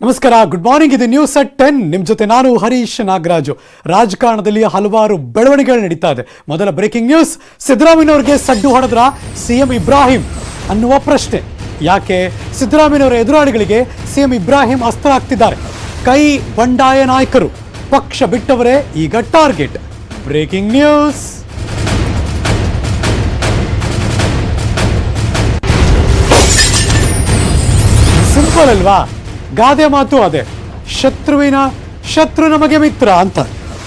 ನಮಸ್ಕಾರ, good morning. ಇದು news at 10. ನಿಮ್ಮ ಜೊತೆ ನಾನು ಹರೀಶ್ ನಾಗರಾಜು. ರಾಜಕಾರಣದಲ್ಲಿ ಹಲವಾರು ಬೆಳವಣಿಗೆಗಳು ನಡೀತಾ ಇದೆ. ಮೊದಲ ಬ್ರೇಕಿಂಗ್ ನ್ಯೂಸ್, ಸಿದ್ದರಾಮಯ್ಯನವರಿಗೆ ಸಡ್ಡು ಹೊಡೆದ್ರ ಸಿಎಂ ಇಬ್ರಾಹಿಂ ಅನ್ನುವ ಪ್ರಶ್ನೆ. ಯಾಕೆ ಸಿದ್ದರಾಮಯ್ಯನವರ ಎದುರಾಳಿಗಳಿಗೆ ಸಿಎಂ ಇಬ್ರಾಹಿಂ ಅಸ್ತ್ರ ಆಗ್ತಿದ್ದಾರೆ? ಕೈ ಬಂಡಾಯ ನಾಯಕರು, ಪಕ್ಷ ಬಿಟ್ಟವರೇ ಈಗ ಟಾರ್ಗೆಟ್. Breaking news. ಸಿಂಪಲ್ ಅಲ್ವಾ? ಗಾದೆ ಮಾತು ಅದೇ, ಶತ್ರು ನಮಗೆ ಮಿತ್ರ ಅಂತ.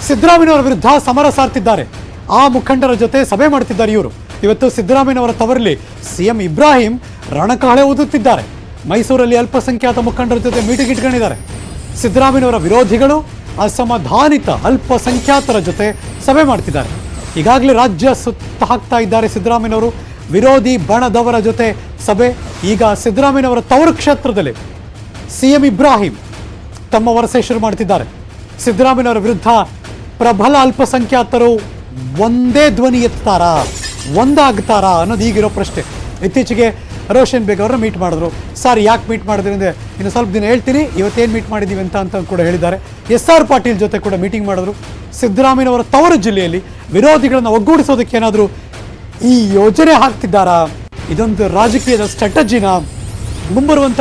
ಸಿದ್ದರಾಮಯ್ಯನವರ ವಿರುದ್ಧ ಸಮರ ಸಾರ್ತಿದ್ದಾರೆ. ಆ ಮುಖಂಡರ ಜೊತೆ ಸಭೆ ಮಾಡ್ತಿದ್ದಾರೆ ಇವರು. ಇವತ್ತು ಸಿದ್ದರಾಮಯ್ಯನವರ ತವರಲ್ಲಿ ಸಿಎಂ ಇಬ್ರಾಹಿಂ ರಣಕಹಳೆ ಊದುತ್ತಿದ್ದಾರೆ. ಮೈಸೂರಲ್ಲಿ ಅಲ್ಪಸಂಖ್ಯಾತ ಮುಖಂಡರ ಜೊತೆ ಮೀಟಿಂಗ್ ಇಟ್ಕೊಂಡಿದ್ದಾರೆ. ಸಿದ್ದರಾಮಯ್ಯನವರ ವಿರೋಧಿಗಳು ಅಸಮಾಧಾನಿತ ಅಲ್ಪಸಂಖ್ಯಾತರ ಜೊತೆ ಸಭೆ ಮಾಡ್ತಿದ್ದಾರೆ. ಈಗಾಗಲೇ ರಾಜ್ಯ ಸುತ್ತ ಹಾಕ್ತಾ ಇದ್ದಾರೆ ಸಿದ್ದರಾಮಯ್ಯನವರು. ವಿರೋಧಿ ಬಣದವರ ಜೊತೆ ಸಭೆ. ಈಗ ಸಿದ್ದರಾಮಯ್ಯನವರ ತವರು ಕ್ಷೇತ್ರದಲ್ಲಿ ಸಿಎಂ ಇಬ್ರಾಹಿಂ ತಮ್ಮ ವರಸೆ ಶುರು ಮಾಡ್ತಿದ್ದಾರೆ. ಸಿದ್ದರಾಮಯ್ಯನವರ ವಿರುದ್ಧ ಪ್ರಬಲ ಅಲ್ಪಸಂಖ್ಯಾತರು ಒಂದೇ ಧ್ವನಿ ಎತ್ತಾರಾ, ಒಂದಾಗ್ತಾರಾ ಅನ್ನೋದು ಈಗಿರೋ ಪ್ರಶ್ನೆ. ಇತ್ತೀಚೆಗೆ ರೋಷನ್ ಬೇಗ್ ಅವರನ್ನ ಮೀಟ್ ಮಾಡಿದ್ರು. ಸರ್, ಯಾಕೆ ಮೀಟ್ ಮಾಡಿದ್ರಿ ಅಂದರೆ ಇನ್ನು ಸ್ವಲ್ಪ ದಿನ ಹೇಳ್ತೀನಿ, ಇವತ್ತೇನು ಮೀಟ್ ಮಾಡಿದ್ದೀವಿ ಅಂತ ಕೂಡ ಹೇಳಿದ್ದಾರೆ. SR ಪಾಟೀಲ್ ಜೊತೆ ಕೂಡ ಮೀಟಿಂಗ್ ಮಾಡಿದ್ರು. ಸಿದ್ದರಾಮಯ್ಯನವರ ತವರು ಜಿಲ್ಲೆಯಲ್ಲಿ ವಿರೋಧಿಗಳನ್ನು ಒಗ್ಗೂಡಿಸೋದಕ್ಕೆ ಏನಾದರೂ ಈ ಯೋಜನೆ ಹಾಕ್ತಿದ್ದಾರಾ? ಇದೊಂದು ರಾಜಕೀಯದ ಸ್ಟ್ರಾಟಜಿನ? ಮುಂಬರುವಂಥ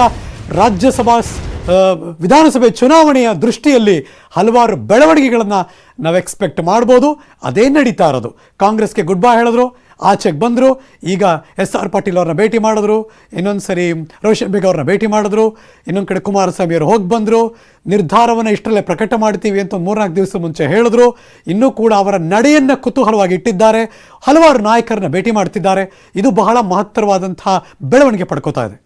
ವಿಧಾನಸಭೆ ಚುನಾವಣೆಯ ದೃಷ್ಟಿಯಲ್ಲಿ ಹಲವಾರು ಬೆಳವಣಿಗೆಗಳನ್ನು ನಾವು ಎಕ್ಸ್ಪೆಕ್ಟ್ ಮಾಡ್ಬೋದು. ಅದೇ ನಡೀತಾ ಇರೋದು. ಕಾಂಗ್ರೆಸ್ಗೆ ಗುಡ್ ಬೈ ಹೇಳಿದ್ರು, ಆಚೆಗೆ ಬಂದರು. ಈಗ SR ಪಾಟೀಲ್ ಅವ್ರನ್ನ ಭೇಟಿ ಮಾಡಿದ್ರು, ಇನ್ನೊಂದು ಸರಿ ರೋಷನ್ ಬೇಗ್ ಅವ್ರನ್ನ ಭೇಟಿ ಮಾಡಿದ್ರು, ಇನ್ನೊಂದು ಕಡೆ ಕುಮಾರಸ್ವಾಮಿ ಅವರು ಹೋಗಿ ಬಂದರು. ನಿರ್ಧಾರವನ್ನು ಇಷ್ಟರಲ್ಲೇ ಪ್ರಕಟ ಮಾಡ್ತೀವಿ ಅಂತ 3-4 ದಿವಸ ಮುಂಚೆ ಹೇಳಿದ್ರು. ಇನ್ನೂ ಕೂಡ ಅವರ ನಡೆಯನ್ನು ಕುತೂಹಲವಾಗಿ ಇಟ್ಟಿದ್ದಾರೆ. ಹಲವಾರು ನಾಯಕರನ್ನ ಭೇಟಿ ಮಾಡ್ತಿದ್ದಾರೆ. ಇದು ಬಹಳ ಮಹತ್ತರವಾದಂಥ ಬೆಳವಣಿಗೆ ಪಡ್ಕೋತಾ ಇದೆ.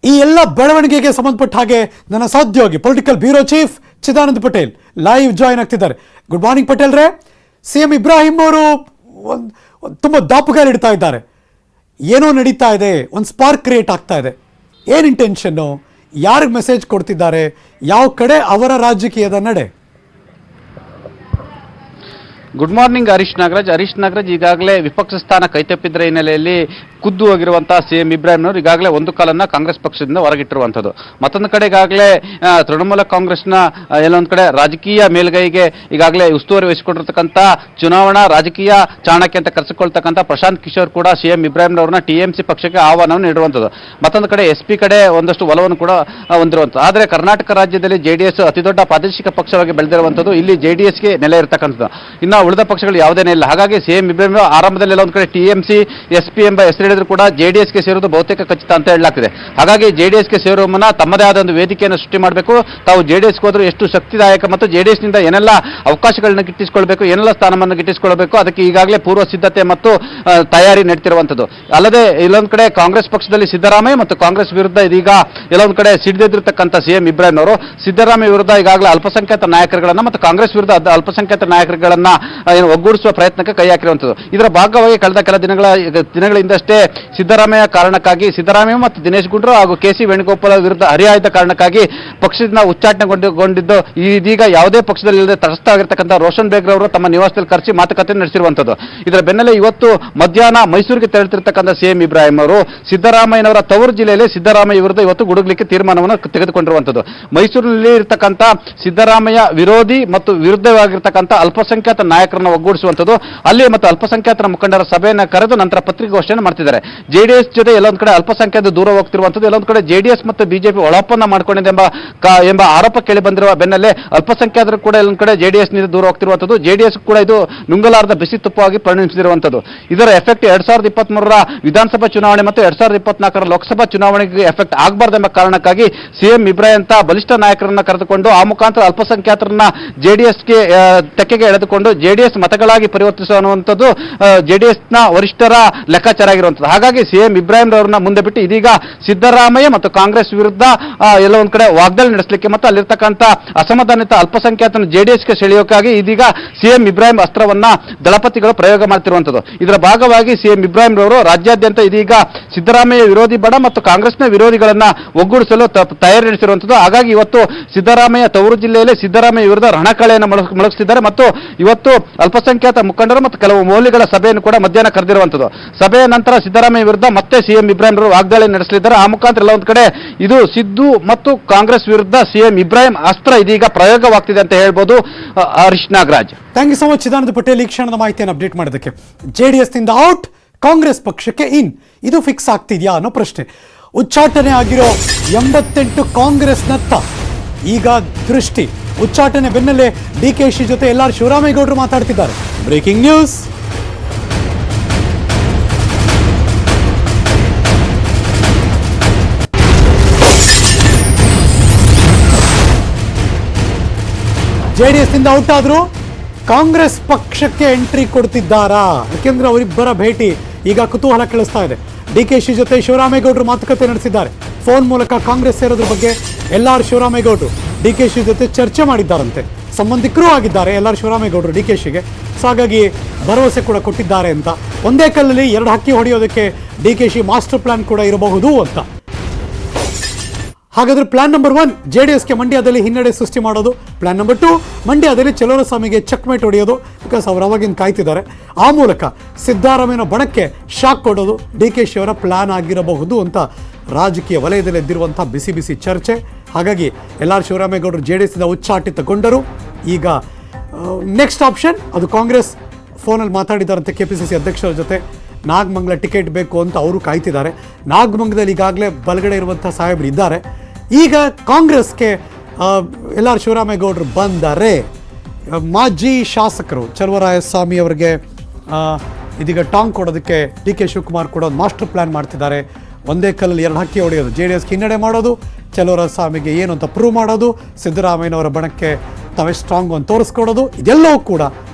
ಈ ಎಲ್ಲ ಬೆಳವಣಿಗೆಗೆ ಸಂಬಂಧಪಟ್ಟ ಹಾಗೆ ನನ್ನ ಸಹೋದ್ಯೋಗಿ political bureau chief Chidananda Patel live join ಆಗ್ತಿದ್ದಾರೆ. ಗುಡ್ ಮಾರ್ನಿಂಗ್ ಪಟೇಲ್ ರೇ. ಸಿಎಂ ಇಬ್ರಾಹಿಂ ಅವರು ತುಂಬ ದಾಪುಗಾಲ ಇಡ್ತಾ ಇದ್ದಾರೆ. ಏನೋ ನಡೀತಾ ಇದೆ, ಒಂದು ಸ್ಪಾರ್ಕ್ ಕ್ರಿಯೇಟ್ ಆಗ್ತಾ ಇದೆ. ಏನು ಇಂಟೆನ್ಷನ್ನು? ಯಾರಿಗೆ ಮೆಸೇಜ್ ಕೊಡ್ತಿದ್ದಾರೆ? ಯಾವ ಕಡೆ ಅವರ ರಾಜಕೀಯದ ನಡೆ? Good morning Harish Nagaraj. ಈಗಾಗಲೇ ವಿಪಕ್ಷ ಸ್ಥಾನ ಕೈತಪ್ಪಿದ್ರ ಹಿನ್ನೆಲೆಯಲ್ಲಿ ಖುದ್ದು ಹೋಗಿರುವಂತಹ ಸಿಎಂ ಇಬ್ರಾಹಿಂನವರು ಈಗಾಗಲೇ ಒಂದು ಕಾಲನ್ನ ಕಾಂಗ್ರೆಸ್ ಪಕ್ಷದಿಂದ ಹೊರಗಿಟ್ಟಿರುವಂಥದ್ದು. ಮತ್ತೊಂದು ಕಡೆ ಈಗಾಗಲೇ ತೃಣಮೂಲ ಕಾಂಗ್ರೆಸ್ನ ಎಲ್ಲೊಂದು ಕಡೆ ರಾಜಕೀಯ ಮೇಲ್ಗೈಗೆ ಈಗಾಗಲೇ ಉಸ್ತುವಾರಿ ವಹಿಸಿಕೊಂಡಿರ್ತಕ್ಕಂಥ ಚುನಾವಣಾ ರಾಜಕೀಯ ಚಾಣಕ್ಯ ಅಂತ ಕರೆಸಿಕೊಳ್ತಕ್ಕಂಥ ಪ್ರಶಾಂತ್ ಕಿಶೋರ್ ಕೂಡ ಸಿಎಂ ಇಬ್ರಾಹಿಂನವ್ರನ್ನ TMC ಪಕ್ಷಕ್ಕೆ ಆಹ್ವಾನವನ್ನು ನೀಡುವಂಥದ್ದು. ಮತ್ತೊಂದು ಕಡೆ SP ಕಡೆ ಒಂದಷ್ಟು ಒಲವನ್ನು ಕೂಡ ಹೊಂದಿರುವಂಥದ್ದು. ಆದರೆ ಕರ್ನಾಟಕ ರಾಜ್ಯದಲ್ಲಿ JDS ಅತಿ ದೊಡ್ಡ ಪ್ರಾದೇಶಿಕ ಪಕ್ಷವಾಗಿ ಬೆಳೆದಿರುವಂಥದ್ದು. ಇಲ್ಲಿ JDSಗೆ ನೆಲೆ ಇರತಕ್ಕಂಥದ್ದು. ಇನ್ನು ಉಳಿದ ಪಕ್ಷಗಳು ಯಾವುದೇನೇ ಇಲ್ಲ. ಹಾಗಾಗಿ ಸಿಎಂ ಇಬ್ರಾಹಿಂ ಆರಂಭದಲ್ಲಿ ಎಲ್ಲ ಒಂದು ಕಡೆ TMC SP ಎಂಬ ಹೆಸರು ಹೇಳಿದ್ರು ಕೂಡ JDSಗೆ ಸೇರೋದು ಬಹುತೇಕ ಖಚಿತ ಅಂತ ಹೇಳಲಾಗ್ತಿದೆ. ಹಾಗಾಗಿ JDSಗೆ ಸೇರುವ ಮುನ್ನ ತಮ್ಮದೇ ಆದ ಒಂದು ವೇದಿಕೆಯನ್ನು ಸೃಷ್ಟಿ ಮಾಡಬೇಕು. ತಾವು JDSಗೆ ಹೋದರೂ ಎಷ್ಟು ಶಕ್ತಿದಾಯಕ ಮತ್ತು JDSನಿಂದ ಏನೆಲ್ಲ ಅವಕಾಶಗಳನ್ನ ಗಿಟ್ಟಿಸಿಕೊಳ್ಬೇಕು, ಏನೆಲ್ಲ ಸ್ಥಾನವನ್ನು ಗಿಟ್ಟಿಸಿಕೊಳ್ಬೇಕು, ಅದಕ್ಕೆ ಈಗಾಗಲೇ ಪೂರ್ವ ಸಿದ್ಧತೆ ಮತ್ತು ತಯಾರಿ ನಡೆತಿರುವಂಥದ್ದು. ಅಲ್ಲದೆ ಇಲ್ಲೊಂದು ಕಡೆ ಕಾಂಗ್ರೆಸ್ ಪಕ್ಷದಲ್ಲಿ ಸಿದ್ದರಾಮಯ್ಯ ಮತ್ತು ಕಾಂಗ್ರೆಸ್ ವಿರುದ್ಧ ಇದೀಗ ಎಲ್ಲೊಂದು ಕಡೆ ಸಿಡಿದೆದ್ದಿರ್ತಕ್ಕಂಥ ಸಿಎಂ ಇಬ್ರಾಹಿಂ ಅವರು ಸಿದ್ದರಾಮಯ್ಯ ವಿರುದ್ಧ ಈಗಾಗಲೇ ಅಲ್ಪಸಂಖ್ಯಾತ ನಾಯಕರುಗಳನ್ನ ಮತ್ತು ಕಾಂಗ್ರೆಸ್ ವಿರುದ್ಧ ಅಲ್ಪಸಂಖ್ಯಾತ ನಾಯಕರುಗಳನ್ನ ಒಗ್ಗೂಡಿಸುವ ಪ್ರಯತ್ನಕ್ಕೆ ಕೈ ಹಾಕಿರುವಂಥದ್ದು. ಇದರ ಭಾಗವಾಗಿ ಕಳೆದ ಕೆಲ ದಿನಗಳಿಂದಷ್ಟೇ ಸಿದ್ದರಾಮಯ್ಯ ಕಾರಣಕ್ಕಾಗಿ ಸಿದ್ದರಾಮಯ್ಯ ಮತ್ತು ದಿನೇಶ್ ಗುಂಡೂರು ಹಾಗೂ KC ವೇಣುಗೋಪಾಲ್ ವಿರುದ್ಧ ಹರಿಹಾಯ್ದ ಕಾರಣಕ್ಕಾಗಿ ಪಕ್ಷದಿಂದ ಉಚ್ಚಾಟನೆಗೊಂಡಿದ್ದು ಇದೀಗ ಯಾವುದೇ ಪಕ್ಷದಲ್ಲಿ ಇಲ್ಲದೆ ತಟಸ್ಥವಾಗಿರ್ತಕ್ಕಂಥ ರೋಷನ್ ಬೇಗ್ ಅವರು ತಮ್ಮ ನಿವಾಸದಲ್ಲಿ ಕರೆಸಿ ಮಾತುಕತೆ ನಡೆಸಿರುವಂಥದ್ದು. ಇದರ ಬೆನ್ನಲ್ಲೇ ಇವತ್ತು ಮಧ್ಯಾಹ್ನ ಮೈಸೂರಿಗೆ ತೆರಳುತ್ತಿರ್ತಕ್ಕಂಥ ಸಿಎಂ ಇಬ್ರಾಹಿಂ ಅವರು ಸಿದ್ದರಾಮಯ್ಯನವರ ತವರು ಜಿಲ್ಲೆಯಲ್ಲಿ ಸಿದ್ದರಾಮಯ್ಯ ವಿರುದ್ಧ ಇವತ್ತು ಗುಡುಗಲಿಕ್ಕೆ ತೀರ್ಮಾನವನ್ನು ತೆಗೆದುಕೊಂಡಿರುವಂಥದ್ದು. ಮೈಸೂರಿನಲ್ಲಿ ಇರತಕ್ಕಂಥ ಸಿದ್ದರಾಮಯ್ಯ ವಿರೋಧಿ ಮತ್ತು ವಿರುದ್ಧವಾಗಿರ್ತಕ್ಕಂಥ ಅಲ್ಪಸಂಖ್ಯಾತ ನಾಯಕರನ್ನು ಒಗ್ಗೂಡಿಸುವಂಥದ್ದು. ಅಲ್ಲಿ ಮತ್ತು ಅಲ್ಪಸಂಖ್ಯಾತರ ಮುಖಂಡರ ಸಭೆಯನ್ನು ಕರೆದು ನಂತರ ಪತ್ರಿಕಾಗೋಷ್ಠಿಯನ್ನು ಮಾಡ್ತಿದ್ದಾರೆ. JDS ಜೊತೆ ಎಲ್ಲೊಂದು ಕಡೆ ಅಲ್ಪಸಂಖ್ಯಾತ ದೂರ ಹೋಗ್ತಿರುವಂಥದ್ದು, ಎಲ್ಲೊಂದು ಕಡೆ JDS ಮತ್ತು BJP ಒಳಪ್ಪನ್ನ ಮಾಡಿಕೊಂಡಿದೆ ಎಂಬ ಆರೋಪ ಕೇಳಿ ಬಂದಿರುವ ಬೆನ್ನಲ್ಲೇ ಅಲ್ಪಸಂಖ್ಯಾತರು ಕೂಡ ಎಲ್ಲೊಂದು ಕಡೆ JDS ನಿಂದ ದೂರ ಹೋಗ್ತಿರುವಂಥದ್ದು. JDS ಕೂಡ ಇದು ನುಂಗಲಾರದ ಬಿಸಿ ತುಪ್ಪವಾಗಿ ಪರಿಣಮಿಸಿರುವಂಥದ್ದು. ಇದರ ಎಫೆಕ್ಟ್ 2023ರ ವಿಧಾನಸಭಾ ಚುನಾವಣೆ ಮತ್ತು 2024ರ ಲೋಕಸಭಾ ಚುನಾವಣೆಗೆ ಎಫೆಕ್ಟ್ ಆಗಬಾರ್ದೆಂಬ ಕಾರಣಕ್ಕಾಗಿ ಸಿಎಂ ಇಬ್ರಾಹಿಂ ಅಂತ ಬಲಿಷ್ಠ ನಾಯಕರನ್ನ ಕರೆದುಕೊಂಡು ಆ ಮುಖಾಂತರ ಅಲ್ಪಸಂಖ್ಯಾತರನ್ನ JDSಗೆ ತೆಕ್ಕೆಗೆ ಎಳೆದುಕೊಂಡು JDS ಮತಗಳಾಗಿ ಪರಿವರ್ತಿಸುವ ಅನ್ನುವಂಥದ್ದು JDSನ ವರಿಷ್ಠರ ಲೆಕ್ಕಾಚಾರ ಆಗಿರುವಂಥದ್ದು. ಹಾಗಾಗಿ ಸಿಎಂ ಇಬ್ರಾಹಿಂ ಅವರನ್ನ ಮುಂದೆ ಬಿಟ್ಟು ಇದೀಗ ಸಿದ್ದರಾಮಯ್ಯ ಮತ್ತು ಕಾಂಗ್ರೆಸ್ ವಿರುದ್ಧ ಎಲ್ಲ ಒಂದು ಕಡೆ ವಾಗ್ದಾಳಿ ನಡೆಸಲಿಕ್ಕೆ ಮತ್ತು ಅಲ್ಲಿರ್ತಕ್ಕಂಥ ಅಸಮಾಧಾನಿತ ಅಲ್ಪಸಂಖ್ಯಾತನ JDSಗೆ ಸೆಳೆಯೋಕ್ಕಾಗಿ ಇದೀಗ ಸಿಎಂ ಇಬ್ರಾಹಿಂ ಅಸ್ತ್ರವನ್ನ ದಳಪತಿಗಳು ಪ್ರಯೋಗ ಮಾಡ್ತಿರುವಂಥದ್ದು. ಇದರ ಭಾಗವಾಗಿ ಸಿಎಂ ಇಬ್ರಾಹಿಂ ಅವರು ರಾಜ್ಯಾದ್ಯಂತ ಇದೀಗ ಸಿದ್ದರಾಮಯ್ಯ ವಿರೋಧಿ ಬಣ ಮತ್ತು ಕಾಂಗ್ರೆಸ್ನ ವಿರೋಧಿಗಳನ್ನ ಒಗ್ಗೂಡಿಸಲು ತಯಾರಿ ನಡೆಸಿರುವಂಥದ್ದು. ಹಾಗಾಗಿ ಇವತ್ತು ಸಿದ್ದರಾಮಯ್ಯ ತವರು ಜಿಲ್ಲೆಯಲ್ಲಿ ಸಿದ್ದರಾಮಯ್ಯ ವಿರುದ್ಧ ರಣಕಳೆಯನ್ನು ಮೊಳಗಿಸಿದ್ದಾರೆ ಮತ್ತು ಇವತ್ತು ಅಲ್ಪಸಂಖ್ಯಾತ ಮುಖಂಡರು ಮತ್ತು ಕೆಲವು ಮೌಲ್ಯಗಳ ಸಭೆಯನ್ನು ಕೂಡ ಮಧ್ಯಾಹ್ನ ಕರೆದಿರುವಂಥದ್ದು. ಸಭೆಯ ನಂತರ ಸಿದ್ದರಾಮಯ್ಯ ವಿರುದ್ಧ ಮತ್ತೆ ಸಿಎಂ ಇಬ್ರಾಹಿಂ ಅವರು ವಾಗ್ದಾಳಿ ನಡೆಸಲಿದ್ದಾರೆ. ಆ ಮುಖಾಂತರ ಎಲ್ಲ ಒಂದು ಕಡೆ ಇದು ಸಿದ್ದು ಮತ್ತು ಕಾಂಗ್ರೆಸ್ ವಿರುದ್ಧ ಸಿಎಂ ಇಬ್ರಾಹಿಂ ಅಸ್ತ್ರ ಇದೀಗ ಪ್ರಯೋಗವಾಗ್ತಿದೆ ಅಂತ ಹೇಳ್ಬೋದು. Harish Nagaraj, thank you so much Chidananda Patel ಈ ಕ್ಷಣದ ಮಾಹಿತಿಯನ್ನು ಅಪ್ಡೇಟ್ ಮಾಡೋದಕ್ಕೆ. JDS ನಿಂದ ಔಟ್, ಕಾಂಗ್ರೆಸ್ ಪಕ್ಷಕ್ಕೆ ಇನ್, ಇದು ಫಿಕ್ಸ್ ಆಗ್ತಿದೆಯಾ ಅನ್ನೋ ಪ್ರಶ್ನೆ. ಉಚ್ಚಾಟನೆ ಆಗಿರೋ 88 ಕಾಂಗ್ರೆಸ್ನತ್ತ ಈಗ ದೃಷ್ಟಿ. ಉಚ್ಚಾಟನೆ ಬೆನ್ನಲ್ಲೇ DKಶಿ ಜೊತೆ ಶಿವರಾಮೇಗೌಡರು ಮಾತಾಡ್ತಿದ್ದಾರೆ. Breaking news. JDS ನಿಂದ ಔಟ್ ಆದ್ರು ಕಾಂಗ್ರೆಸ್ ಪಕ್ಷಕ್ಕೆ ಎಂಟ್ರಿ ಕೊಡ್ತಿದ್ದಾರಾ? ಯಾಕೆಂದ್ರೆ ಅವರಿಬ್ಬರ ಭೇಟಿ ಈಗ ಕುತೂಹಲ ಕೆಳಿಸ್ತಾ ಇದೆ. DKಶಿ ಜೊತೆ ಶಿವರಾಮೇಗೌಡರು ಮಾತುಕತೆ ನಡೆಸಿದ್ದಾರೆ. ಫೋನ್ ಮೂಲಕ ಕಾಂಗ್ರೆಸ್ ಸೇರೋದ್ರ ಬಗ್ಗೆ ಶಿವರಾಮೇಗೌಡರು DKಶಿ ಜೊತೆ ಚರ್ಚೆ ಮಾಡಿದ್ದಾರಂತೆ. ಸಂಬಂಧಿಕರೂ ಆಗಿದ್ದಾರೆ ಶಿವರಾಮೇಗೌಡರು DKಶಿಗೆ. ಸೊ ಹಾಗಾಗಿ ಭರವಸೆ ಕೂಡ ಕೊಟ್ಟಿದ್ದಾರೆ ಅಂತ. ಒಂದೇ ಕಲ್ಲಲ್ಲಿ 2 ಹಕ್ಕಿ ಹೊಡೆಯೋದಕ್ಕೆ DKಶಿ ಮಾಸ್ಟರ್ ಪ್ಲಾನ್ ಕೂಡ ಇರಬಹುದು ಅಂತ. ಹಾಗಾದ್ರೆ ಪ್ಲಾನ್ ನಂಬರ್ 1 JDSಗೆ ಮಂಡ್ಯದಲ್ಲಿ ಹಿನ್ನಡೆ ಸೃಷ್ಟಿ ಮಾಡೋದು. ಪ್ಲಾನ್ ನಂಬರ್ 2 ಮಂಡ್ಯದಲ್ಲಿ ಚಲುವರಾಯಸ್ವಾಮಿಗೆ ಚೆಕ್ಮೇಟ್ ಹೊಡೆಯೋದು, ಬಿಕಾಸ್ ಅವರು ಅವಾಗಿನ ಕಾಯ್ತಿದ್ದಾರೆ. ಆ ಮೂಲಕ ಸಿದ್ದರಾಮಯ್ಯನ ಬಣಕ್ಕೆ ಶಾಕ್ ಕೊಡೋದು DKಶಿ ಅವರ ಪ್ಲಾನ್ ಆಗಿರಬಹುದು ಅಂತ ರಾಜಕೀಯ ವಲಯದಲ್ಲಿ ಎದ್ದಿರುವಂಥ ಬಿಸಿ ಬಿಸಿ ಚರ್ಚೆ. ಹಾಗಾಗಿ ಶಿವರಾಮೇಗೌಡರು JDSನಿಂದ ಉಚ್ಚಾಟಿತಗೊಂಡರು. ಈಗ ನೆಕ್ಸ್ಟ್ ಆಪ್ಷನ್ ಅದು ಕಾಂಗ್ರೆಸ್ ಫೋನಲ್ಲಿ ಮಾತಾಡಿದ್ದಾರಂತೆ KPCC ಅಧ್ಯಕ್ಷರ ಜೊತೆ. ನಾಗಮಂಗಲ ಟಿಕೆಟ್ ಬೇಕು ಅಂತ ಅವರು ಕಾಯ್ತಿದ್ದಾರೆ. ನಾಗಮಂಗಲದಲ್ಲಿ ಈಗಾಗಲೇ ಬಲಗಡೆ ಇರುವಂಥ ಸಾಹೇಬರು ಇದ್ದಾರೆ. ಈಗ ಕಾಂಗ್ರೆಸ್ಗೆ ಶಿವರಾಮೇಗೌಡರು ಬಂದರೆ ಮಾಜಿ ಶಾಸಕರು ಚಲುವರಾಯಸ್ವಾಮಿ ಅವರಿಗೆ ಇದೀಗ ಟಾಂಗ್ ಕೊಡೋದಕ್ಕೆ DK ಶಿವಕುಮಾರ್ ಕೂಡ ಒಂದು ಮಾಸ್ಟರ್ ಪ್ಲಾನ್ ಮಾಡ್ತಿದ್ದಾರೆ. ಒಂದೇ ಕಲ್ಲಲ್ಲಿ 2 ಹಕ್ಕಿ ಹೊಡೆಯೋದು, JDSಗೆ ಹಿನ್ನಡೆ ಮಾಡೋದು, ಚಲುವರಾಯಸ್ವಾಮಿಗೆ ಏನು ಅಂತ ಪ್ರೂವ್ ಮಾಡೋದು, ಸಿದ್ದರಾಮಯ್ಯನವರ ಬಣಕ್ಕೆ ತಾವೇ ಸ್ಟ್ರಾಂಗ್ ಅಂತ ತೋರಿಸ್ಕೊಡೋದು. ಇದೆಲ್ಲವೂ ಕೂಡ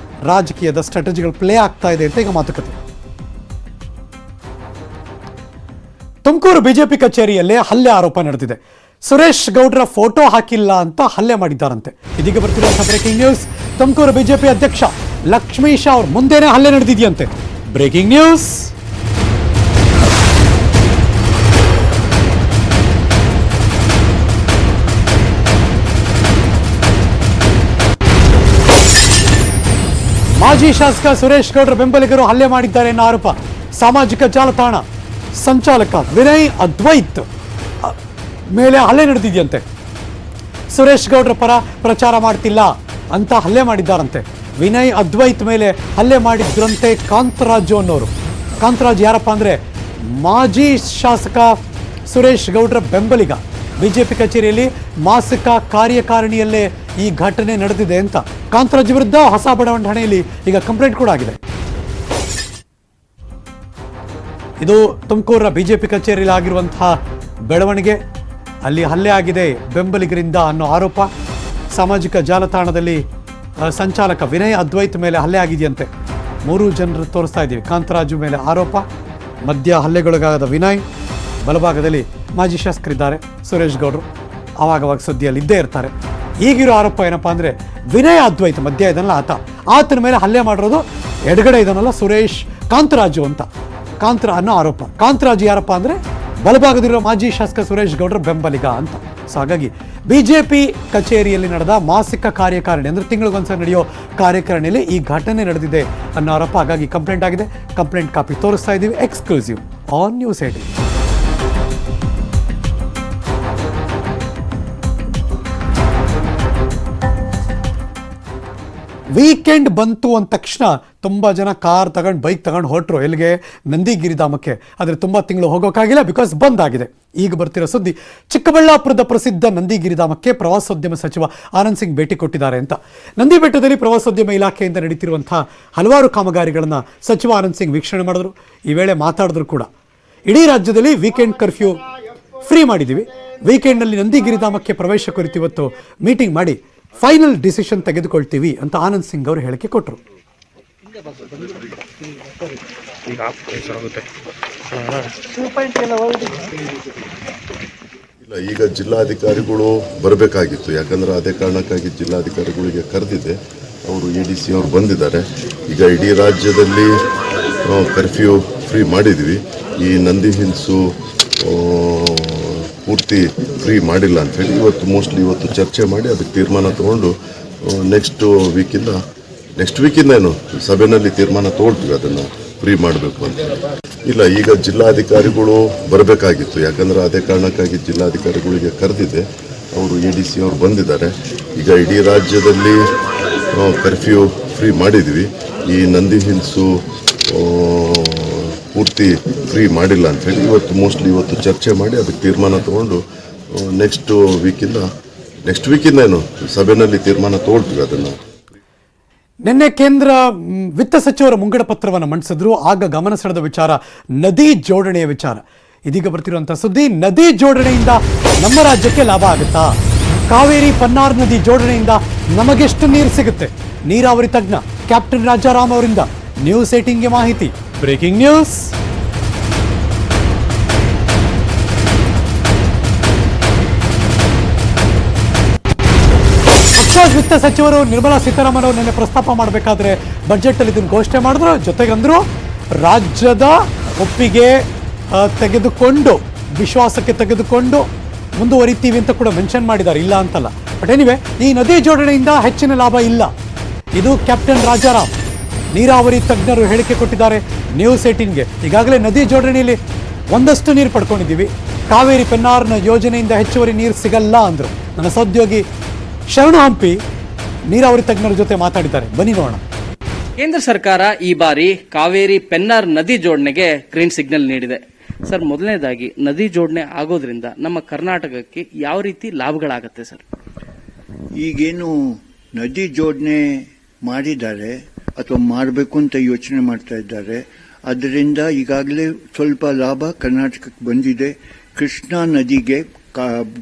ರಾಜಕೀಯದ ಸ್ಟ್ರಾಟಜಿಗಳು ಪ್ಲೇ ಆಗ್ತಾ ಇದೆ ಅಂತ ಈಗ ಮಾತುಕತೆ. ತುಮಕೂರು ಬಿಜೆಪಿ ಕಚೇರಿಯಲ್ಲೇ ಹಲ್ಲೆ ಆರೋಪ ನಡೆದಿದೆ. ಸುರೇಶ್ ಗೌಡ್ರ ಫೋಟೋ ಹಾಕಿಲ್ಲ ಅಂತ ಹಲ್ಲೆ ಮಾಡಿದ್ದಾರಂತೆ. ಇದೀಗ ಬರ್ತಿರುವಂತಹ ಬ್ರೇಕಿಂಗ್ ನ್ಯೂಸ್. ತುಮಕೂರು ಬಿಜೆಪಿ ಅಧ್ಯಕ್ಷ ಲಕ್ಷ್ಮೀಶ ಅವ್ರ ಮುಂದೆನೇ ಹಲ್ಲೆ ನಡೆದಿದೆಯಂತೆ. Breaking news. ಮಾಜಿ ಶಾಸಕ ಸುರೇಶ್ ಗೌಡ್ರ ಬೆಂಬಲಿಗರು ಹಲ್ಲೆ ಮಾಡಿದ್ದಾರೆ ಎನ್ನುವ ಆರೋಪ. ಸಾಮಾಜಿಕ ಜಾಲತಾಣ ಸಂಚಾಲಕ ವಿನಯ್ ಅದ್ವೈತ್ ಮೇಲೆ ಹಲ್ಲೆ ನಡೆದಿದೆಯಂತೆ. ಸುರೇಶ್ ಗೌಡ್ರ ಪರ ಪ್ರಚಾರ ಮಾಡ್ತಿಲ್ಲ ಅಂತ ಹಲ್ಲೆ ಮಾಡಿದ್ದಾರಂತೆ. ವಿನಯ್ ಅದ್ವೈತ್ ಮೇಲೆ ಹಲ್ಲೆ ಮಾಡಿದ್ರಂತೆ ಕಾಂತರಾಜು ಅನ್ನೋರು. ಕಾಂತರಾಜ್ ಯಾರಪ್ಪ ಅಂದರೆ ಮಾಜಿ ಶಾಸಕ ಸುರೇಶ್ ಗೌಡ್ರ ಬೆಂಬಲಿಗ. ಬಿಜೆಪಿ ಕಚೇರಿಯಲ್ಲಿ ಮಾಸಿಕ ಕಾರ್ಯಕಾರಿಣಿಯಲ್ಲೇ ಈ ಘಟನೆ ನಡೆದಿದೆ ಅಂತ. ಕಾಂತರಾಜ್ ವಿರುದ್ಧ ಹೊಸ ಬಡಾವಣೆಯಲ್ಲಿ ಈಗ ಕಂಪ್ಲೇಂಟ್ ಕೂಡ ಆಗಿದೆ. ಇದು ತುಮಕೂರ ಬಿಜೆಪಿ ಕಚೇರಿಯಲ್ಲಿ ಆಗಿರುವಂತಹ ಬೆಳವಣಿಗೆ. ಅಲ್ಲಿ ಹಲ್ಲೆ ಆಗಿದೆ ಬೆಂಬಲಿಗರಿಂದ ಅನ್ನೋ ಆರೋಪ. ಸಾಮಾಜಿಕ ಜಾಲತಾಣದಲ್ಲಿ ಸಂಚಾಲಕ ವಿನಯ್ ಅದ್ವೈತ್ ಮೇಲೆ ಹಲ್ಲೆ ಆಗಿದೆಯಂತೆ. 3 ಜನರು ತೋರಿಸ್ತಾ ಇದ್ದೀವಿ. ಕಾಂತರಾಜು ಮೇಲೆ ಆರೋಪ, ಮಧ್ಯ ಹಲ್ಲೆಗೊಳಗಾದ ವಿನಯ್, ಬಲಭಾಗದಲ್ಲಿ ಮಾಜಿ ಶಾಸಕರಿದ್ದಾರೆ ಸುರೇಶ್ ಗೌಡರು, ಅವಾಗವಾಗ ಸುದ್ದಿಯಲ್ಲಿ ಇದ್ದೇ ಇರ್ತಾರೆ. ಈಗಿರೋ ಆರೋಪ ಏನಪ್ಪ ಅಂದರೆ ವಿನಯ್ ಅದ್ವೈತ್ ಮಧ್ಯ ಇದನ್ನಲ್ಲ ಆತನ ಮೇಲೆ ಹಲ್ಲೆ ಮಾಡಿರೋದು ಎಡಗಡೆ ಇದನ್ನಲ್ಲ ಸುರೇಶ್ ಕಾಂತರಾಜು ಅಂತ ಅನ್ನೋ ಆರೋಪ. ಕಾಂತರಾಜು ಯಾರಪ್ಪ ಅಂದರೆ ಬಲಭಾಗದಿರೋ ಮಾಜಿ ಶಾಸಕ ಸುರೇಶ್ ಗೌಡ್ರ ಬೆಂಬಲಿಗ ಅಂತ. ಸೊ ಹಾಗಾಗಿ ಬಿಜೆಪಿ ಕಚೇರಿಯಲ್ಲಿ ನಡೆದ ಮಾಸಿಕ ಕಾರ್ಯಕಾರಿಣಿ ಅಂದರೆ ತಿಂಗಳಿಗೊಂದ್ಸಲ ನಡೆಯೋ ಕಾರ್ಯಕಾರಿಣಿಯಲ್ಲಿ ಈ ಘಟನೆ ನಡೆದಿದೆ ಅನ್ನೋ ಆರೋಪ. ಹಾಗಾಗಿ ಕಂಪ್ಲೇಂಟ್ ಆಗಿದೆ. ಕಂಪ್ಲೇಂಟ್ ಕಾಪಿ ತೋರಿಸ್ತಾ ಇದ್ದೀವಿ ಎಕ್ಸ್ಕ್ಲೂಸಿವ್ ಆನ್ ನ್ಯೂಸ್ 18. ವೀಕೆಂಡ್ ಬಂತು ಅಂದ ತಕ್ಷಣ ತುಂಬ ಜನ ಕಾರ್ ತಗೊಂಡು ಬೈಕ್ ತಗೊಂಡು ಹೊರಟರು ಎಲ್ಲಿಗೆ? ನಂದಿಗಿರಿಧಾಮಕ್ಕೆ. ಆದರೆ ತುಂಬ ತಿಂಗಳು ಹೋಗೋಕ್ಕಾಗಿಲ್ಲ, ಬಿಕಾಸ್ ಬಂದ್ ಆಗಿದೆ. ಈಗ ಬರ್ತಿರೋ ಸುದ್ದಿ, ಚಿಕ್ಕಬಳ್ಳಾಪುರದ ಪ್ರಸಿದ್ಧ ನಂದಿಗಿರಿಧಾಮಕ್ಕೆ ಪ್ರವಾಸೋದ್ಯಮ ಸಚಿವ ಆನಂದ್ ಸಿಂಗ್ ಭೇಟಿ ಕೊಟ್ಟಿದ್ದಾರೆ ಅಂತ. ನಂದಿ ಬೆಟ್ಟದಲ್ಲಿ ಪ್ರವಾಸೋದ್ಯಮ ಇಲಾಖೆಯಿಂದ ನಡೀತಿರುವಂಥ ಹಲವಾರು ಕಾಮಗಾರಿಗಳನ್ನು ಸಚಿವ ಆನಂದ್ ಸಿಂಗ್ ವೀಕ್ಷಣೆ ಮಾಡಿದ್ರು. ಈ ವೇಳೆ ಮಾತಾಡಿದ್ರು ಕೂಡ. ಇಡೀ ರಾಜ್ಯದಲ್ಲಿ ವೀಕೆಂಡ್ ಕರ್ಫ್ಯೂ ಫ್ರೀ ಮಾಡಿದ್ದೀವಿ, ವೀಕೆಂಡ್ನಲ್ಲಿ ನಂದಿಗಿರಿಧಾಮಕ್ಕೆ ಪ್ರವೇಶ ಕುರಿತು ಇವತ್ತು ಮೀಟಿಂಗ್ ಮಾಡಿ ಫೈನಲ್ ಡಿಸಿಷನ್ ತೆಗೆದುಕೊಳ್ತೀವಿ ಅಂತ ಆನಂದ್ ಸಿಂಗ್ ಅವರು ಹೇಳಿಕೆ ಕೊಟ್ಟರು. ಇಲ್ಲ, ಈಗ ಜಿಲ್ಲಾಧಿಕಾರಿಗಳು ಬರಬೇಕಾಗಿತ್ತು. ಯಾಕಂದರೆ ಅದೇ ಕಾರಣಕ್ಕಾಗಿ ಜಿಲ್ಲಾಧಿಕಾರಿಗಳಿಗೆ ಕರೆದಿದೆ. ಅವರು EDC ಅವರು ಬಂದಿದ್ದಾರೆ. ಈಗ ಇಡೀ ರಾಜ್ಯದಲ್ಲಿ ಕರ್ಫ್ಯೂ ಫ್ರೀ ಮಾಡಿದ್ವಿ. ಈ ನಂದಿ ಹಿಲ್ಸು ಪೂರ್ತಿ ಫ್ರೀ ಮಾಡಿಲ್ಲ ಅಂಥೇಳಿ ಇವತ್ತು ಚರ್ಚೆ ಮಾಡಿ ಅದಕ್ಕೆ ತೀರ್ಮಾನ ತಗೊಂಡು ನೆಕ್ಸ್ಟ್ ವೀಕಿಂದ ನೆಕ್ಸ್ಟ್ ವೀಕಿಂದೇನು ಸಭೆಯಲ್ಲಿ ತೀರ್ಮಾನ ತಗೊಳ್ತೀವಿ ಅದನ್ನು ಫ್ರೀ ಮಾಡಬೇಕು ಅಂತ. ಇಲ್ಲ, ಈಗ ಜಿಲ್ಲಾಧಿಕಾರಿಗಳು ಬರಬೇಕಾಗಿತ್ತು, ಯಾಕಂದರೆ ಅದೇ ಕಾರಣಕ್ಕಾಗಿ ಜಿಲ್ಲಾಧಿಕಾರಿಗಳಿಗೆ ಕರೆದಿದೆ. ಅವರು ADC ಅವರು ಬಂದಿದ್ದಾರೆ. ಈಗ ಇಡೀ ರಾಜ್ಯದಲ್ಲಿ ಕರ್ಫ್ಯೂ ಫ್ರೀ ಮಾಡಿದ್ವಿ. ಈ ನಂದಿ ಹಿಲ್ಸು ಪೂರ್ತಿ ಫ್ರೀ ಮಾಡಿಲ್ಲ ಅಂಥೇಳಿ ಇವತ್ತು ಚರ್ಚೆ ಮಾಡಿ ಅದಕ್ಕೆ ತೀರ್ಮಾನ ತಗೊಂಡು ನೆಕ್ಸ್ಟ್ ವೀಕಿಂದೇನು ಸಭೆಯಲ್ಲಿ ತೀರ್ಮಾನ ತಗೊಳ್ತೀವಿ ಅದನ್ನು. ನಿನ್ನೆ ಕೇಂದ್ರ ವಿತ್ತ ಸಚಿವರ ಮುಂಗಡ ಪತ್ರವನ್ನು ಮಂಡಿಸಿದ್ರು. ಆಗ ಗಮನ ಸೆಳೆದ ವಿಚಾರ ನದಿ ಜೋಡಣೆಯ ವಿಚಾರ. ಇದೀಗ ಬರ್ತಿರುವಂತಹ ಸುದ್ದಿ, ನದಿ ಜೋಡಣೆಯಿಂದ ನಮ್ಮ ರಾಜ್ಯಕ್ಕೆ ಲಾಭ ಆಗುತ್ತಾ? ಕಾವೇರಿ ಪನ್ನಾರ್ ನದಿ ಜೋಡಣೆಯಿಂದ ನಮಗೆಷ್ಟು ನೀರು ಸಿಗುತ್ತೆ? ನೀರಾವರಿ ತಜ್ಞ ಕ್ಯಾಪ್ಟನ್ ರಾಜಾರಾಮ್ ಅವರಿಂದ ನ್ಯೂಸ್ 18ಗೆ ಮಾಹಿತಿ. Breaking news. ವಿತ್ತ ಸಚಿವರು ನಿರ್ಮಲಾ ಸೀತಾರಾಮನ್ ಅವರು ನಿನ್ನೆ ಪ್ರಸ್ತಾಪ ಮಾಡಬೇಕಾದ್ರೆ ಬಜೆಟ್ ಅಲ್ಲಿ ಇದನ್ನು ಘೋಷಣೆ ಮಾಡಿದ್ರು. ಜೊತೆಗೆ ಅಂದ್ರು ರಾಜ್ಯದ ಒಪ್ಪಿಗೆ ತೆಗೆದುಕೊಂಡು, ವಿಶ್ವಾಸಕ್ಕೆ ತೆಗೆದುಕೊಂಡು ಮುಂದುವರಿತೀವಿ ಅಂತ ಕೂಡ ಮೆನ್ಷನ್ ಮಾಡಿದ್ದಾರೆ, ಇಲ್ಲ ಅಂತಲ್ಲ. ಬಟ್ ಎನಿವೆ, ಈ ನದಿ ಜೋಡಣೆಯಿಂದ ಹೆಚ್ಚಿನ ಲಾಭ ಇಲ್ಲ. ಇದು ಕ್ಯಾಪ್ಟನ್ ರಾಜಾರಾಮ್, ನೀರಾವರಿ ತಜ್ಞರು ಹೇಳಿಕೆ ಕೊಟ್ಟಿದ್ದಾರೆ ನ್ಯೂಸ್ 18ಗೆ. ಈಗಾಗಲೇ ನದಿ ಜೋಡಣೆಯಲ್ಲಿ ಒಂದಷ್ಟು ನೀರು ಪಡ್ಕೊಂಡಿದ್ದೀವಿ, ಕಾವೇರಿ ಪೆನ್ನಾರ್ನ ಯೋಜನೆಯಿಂದ ಹೆಚ್ಚುವರಿ ನೀರು ಸಿಗಲ್ಲ ಅಂದರು. ನನ್ನ ಸಹೋದ್ಯೋಗಿ ಶರಣು ಹಂಪಿ ನೀರಾವರಿ ತಜ್ಞರ ಜೊತೆ ಮಾತಾಡಿದ್ದಾರೆ, ಬನ್ನಿ ನೋಡೋಣ. ಕೇಂದ್ರ ಸರ್ಕಾರ ಈ ಬಾರಿ ಕಾವೇರಿ ಪೆನ್ನಾರ್ ನದಿ ಜೋಡಣೆಗೆ ಗ್ರೀನ್ ಸಿಗ್ನಲ್ ನೀಡಿದೆ. ಸರ್, ಮೊದಲನೇದಾಗಿ ನದಿ ಜೋಡಣೆ ಆಗೋದ್ರಿಂದ ನಮ್ಮ ಕರ್ನಾಟಕಕ್ಕೆ ಯಾವ ರೀತಿ ಲಾಭಗಳಾಗುತ್ತೆ ಸರ್? ಈಗೇನು ನದಿ ಜೋಡಣೆ ಮಾಡಿದ್ದಾರೆ ಅಥವಾ ಮಾಡಬೇಕು ಅಂತ ಯೋಚನೆ ಮಾಡ್ತಾ ಇದ್ದಾರೆ, ಅದರಿಂದ ಈಗಾಗಲೇ ಸ್ವಲ್ಪ ಲಾಭ ಕರ್ನಾಟಕಕ್ಕೆ ಬಂದಿದೆ. ಕೃಷ್ಣಾ ನದಿಗೆ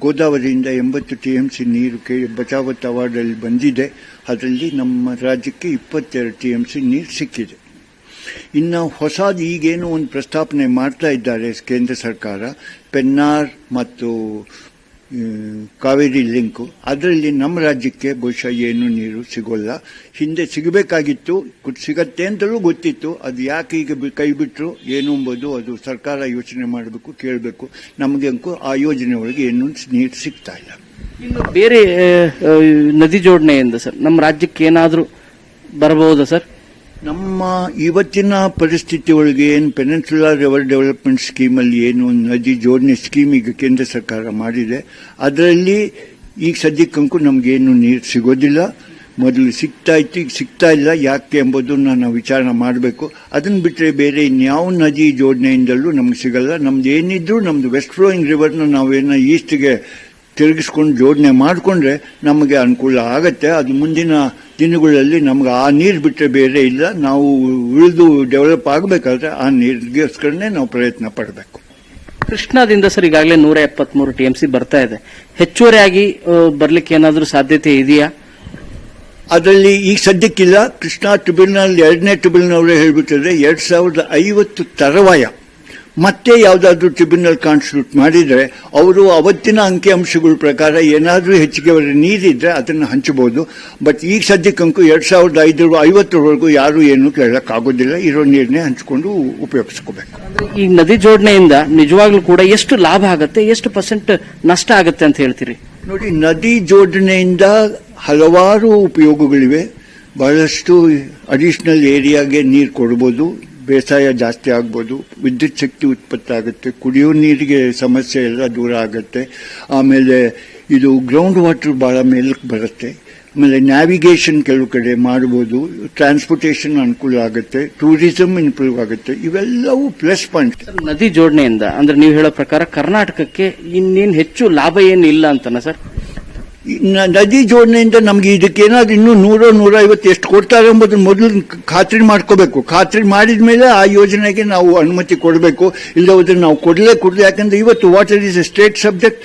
ಗೋದಾವರಿಯಿಂದ 80 TMC ನೀರು ಬಚಾವತ್ ಅವಾರ್ಡಲ್ಲಿ ಬಂದಿದೆ. ಅದರಲ್ಲಿ ನಮ್ಮ ರಾಜ್ಯಕ್ಕೆ 22 TMC ನೀರು ಸಿಕ್ಕಿದೆ. ಇನ್ನು ಹೊಸದು ಈಗೇನು ಒಂದು ಪ್ರಸ್ತಾಪನೆ ಮಾಡ್ತಾ ಇದ್ದಾರೆ ಕೇಂದ್ರ ಸರ್ಕಾರ, ಪೆನ್ನಾರ್ ಮತ್ತು ಕಾವೇರಿ ಲಿಂಕು, ಅದರಲ್ಲಿ ನಮ್ಮ ರಾಜ್ಯಕ್ಕೆ ಬಹುಶಃ ಏನು ನೀರು ಸಿಗೋಲ್ಲ. ಹಿಂದೆ ಸಿಗಬೇಕಾಗಿತ್ತು, ಸಿಗತ್ತೆ ಅಂತಲೂ ಗೊತ್ತಿತ್ತು. ಅದು ಯಾಕೆ ಈಗ ಕೈ ಬಿಟ್ಟರು ಏನು ಎಂಬುದು ಅದು ಸರ್ಕಾರ ಯೋಚನೆ ಮಾಡಬೇಕು, ಕೇಳಬೇಕು. ನಮಗೆ ಅಂಕು ಆ ಯೋಜನೆ ಒಳಗೆ ಏನು ನೀರು ಸಿಗ್ತಾ ಇಲ್ಲ. ಇನ್ನು ಬೇರೆ ನದಿ ಜೋಡಣೆಯಿಂದ ಸರ್ ನಮ್ಮ ರಾಜ್ಯಕ್ಕೆ ಏನಾದರೂ ಬರಬಹುದಾ ಸರ್? ನಮ್ಮ ಇವತ್ತಿನ ಪರಿಸ್ಥಿತಿ ಒಳಗೆ ಏನು ಪೆನಿನ್ಸುಲಾ ರಿವರ್ ಡೆವಲಪ್ಮೆಂಟ್ ಸ್ಕೀಮಲ್ಲಿ ಏನು ನದಿ ಜೋಡಣೆ ಸ್ಕೀಮ್ ಈಗ ಕೇಂದ್ರ ಸರ್ಕಾರ ಮಾಡಿದೆ, ಅದರಲ್ಲಿ ಈಗ ಸದ್ಯಕ್ಕಂತೂ ನಮಗೇನು ನೀರು ಸಿಗೋದಿಲ್ಲ. ಮೊದಲು ಸಿಗ್ತಾ ಇತ್ತು, ಈಗ ಸಿಗ್ತಾ ಇಲ್ಲ. ಯಾಕೆ ಎಂಬುದನ್ನು ನಾವು ವಿಚಾರ ಮಾಡಬೇಕು. ಅದನ್ನು ಬಿಟ್ಟರೆ ಬೇರೆ ಇನ್ಯಾವ ನದಿ ಜೋಡಣೆಯಿಂದಲೂ ನಮ್ಗೆ ಸಿಗಲ್ಲ. ನಮ್ದು ಏನಿದ್ರು ನಮ್ದು ವೆಸ್ಟ್ ಫ್ಲೋಯಿಂಗ್ ರಿವರ್ನ ನಾವೇನೋ ಈಸ್ಟ್ಗೆ ತಿರುಗಿಸ್ಕೊಂಡು ಜೋಡಣೆ ಮಾಡಿಕೊಂಡ್ರೆ ನಮಗೆ ಅನುಕೂಲ ಆಗತ್ತೆ. ಅದು ಮುಂದಿನ ದಿನಗಳಲ್ಲಿ ನಮ್ಗೆ ಆ ನೀರು ಬಿಟ್ಟರೆ ಬೇರೆ ಇಲ್ಲ. ನಾವು ಉಳಿದು ಡೆವಲಪ್ ಆಗಬೇಕಾದ್ರೆ ಆ ನೀರಿಗೋಸ್ಕರನೇ ನಾವು ಪ್ರಯತ್ನ ಪಡಬೇಕು. ಕೃಷ್ಣಾದಿಂದ ಸರ್ ಈಗಾಗಲೇ 173 TMC ಬರ್ತಾ ಇದೆ. ಹೆಚ್ಚುವರಿಯಾಗಿ ಬರ್ಲಿಕ್ಕೆ ಏನಾದರೂ ಸಾಧ್ಯತೆ ಇದೆಯಾ? ಅದರಲ್ಲಿ ಈಗ ಸದ್ಯಕ್ಕಿಲ್ಲ. ಕೃಷ್ಣಾ ಟ್ರಿಬ್ಯುನಲ್ 2ನೇ ಟ್ರಿಬ್ಯುನಲ್ ಅವರೇ ಹೇಳ್ಬಿಟ್ಟಿದ್ರೆ 2050 ತರುವಾಯ ಮತ್ತೆ ಯಾವುದಾದ್ರೂ ಟ್ರಿಬ್ಯುನಲ್ ಕಾನ್ಸ್ಟಿಟ್ಯೂಟ್ ಮಾಡಿದರೆ ಅವರು ಅವತ್ತಿನ ಅಂಕಿಅಂಶಗಳ ಪ್ರಕಾರ ಏನಾದರೂ ಹೆಚ್ಚಿಗೆ ನೀರಿದ್ರೆ ಅದನ್ನು ಹಂಚಬಹುದು. ಬಟ್ ಈಗ ಸದ್ಯಕ್ಕಂತೂ 2050 ಯಾರು ಏನು ಕೇಳಕ್ಕಾಗೋದಿಲ್ಲ. ಇರೋ ನೀರನ್ನೇ ಹಂಚಿಕೊಂಡು ಉಪಯೋಗಿಸ್ಕೋಬೇಕು. ಈ ನದಿ ಜೋಡಣೆಯಿಂದ ನಿಜವಾಗ್ಲೂ ಕೂಡ ಎಷ್ಟು ಲಾಭ ಆಗುತ್ತೆ, ಎಷ್ಟು % ನಷ್ಟ ಆಗುತ್ತೆ ಅಂತ ಹೇಳ್ತೀರಿ? ನೋಡಿ, ನದಿ ಜೋಡಣೆಯಿಂದ ಹಲವಾರು ಉಪಯೋಗಗಳಿವೆ. ಬಹಳಷ್ಟು ಅಡಿಷನಲ್ ಏರಿಯಾಗೆ ನೀರು ಕೊಡ್ಬೋದು, ಬೇಸಾಯ ಜಾಸ್ತಿ ಆಗ್ಬೋದು, ವಿದ್ಯುತ್ ಶಕ್ತಿ ಉತ್ಪತ್ತಿ ಆಗುತ್ತೆ, ಕುಡಿಯೋ ನೀರಿಗೆ ಸಮಸ್ಯೆ ಎಲ್ಲ ದೂರ ಆಗುತ್ತೆ. ಆಮೇಲೆ ಇದು ಗ್ರೌಂಡ್ ವಾಟರ್ ಭಾಳ ಮೇಲಕ್ಕೆ ಬರುತ್ತೆ. ಆಮೇಲೆ ನ್ಯಾವಿಗೇಷನ್ ಕೆಲವು ಕಡೆ ಮಾಡ್ಬೋದು, ಟ್ರಾನ್ಸ್ಪೋರ್ಟೇಷನ್ ಅನುಕೂಲ ಆಗುತ್ತೆ, ಟೂರಿಸಂ ಇಂಪ್ರೂವ್ ಆಗುತ್ತೆ. ಇವೆಲ್ಲವೂ ಪ್ಲಸ್ ಪಾಯಿಂಟ್. ನದಿ ಜೋಡಣೆಯಿಂದ ಅಂದ್ರೆ ನೀವು ಹೇಳೋ ಪ್ರಕಾರ ಕರ್ನಾಟಕಕ್ಕೆ ಇನ್ನೇನು ಹೆಚ್ಚು ಲಾಭ ಏನು ಇಲ್ಲ ಅಂತನ ಸರ್? ನದಿ ಜೋಡಣೆಯಿಂದ ನಮ್ಗೆ ಇದಕ್ಕೇನಾದ್ರೂ ಇನ್ನೂ 100-150 ಎಷ್ಟು ಕೊಡ್ತಾರೆ ಎಂಬುದನ್ನು ಮೊದಲು ಖಾತ್ರಿ ಮಾಡ್ಕೋಬೇಕು. ಖಾತ್ರಿ ಮಾಡಿದ ಮೇಲೆ ಆ ಯೋಜನೆಗೆ ನಾವು ಅನುಮತಿ ಕೊಡಬೇಕು. ಇಲ್ಲವಾದ್ರೆ ನಾವು ಕೊಡಲೇ. ಯಾಕಂದ್ರೆ ಇವತ್ತು water is A state subject.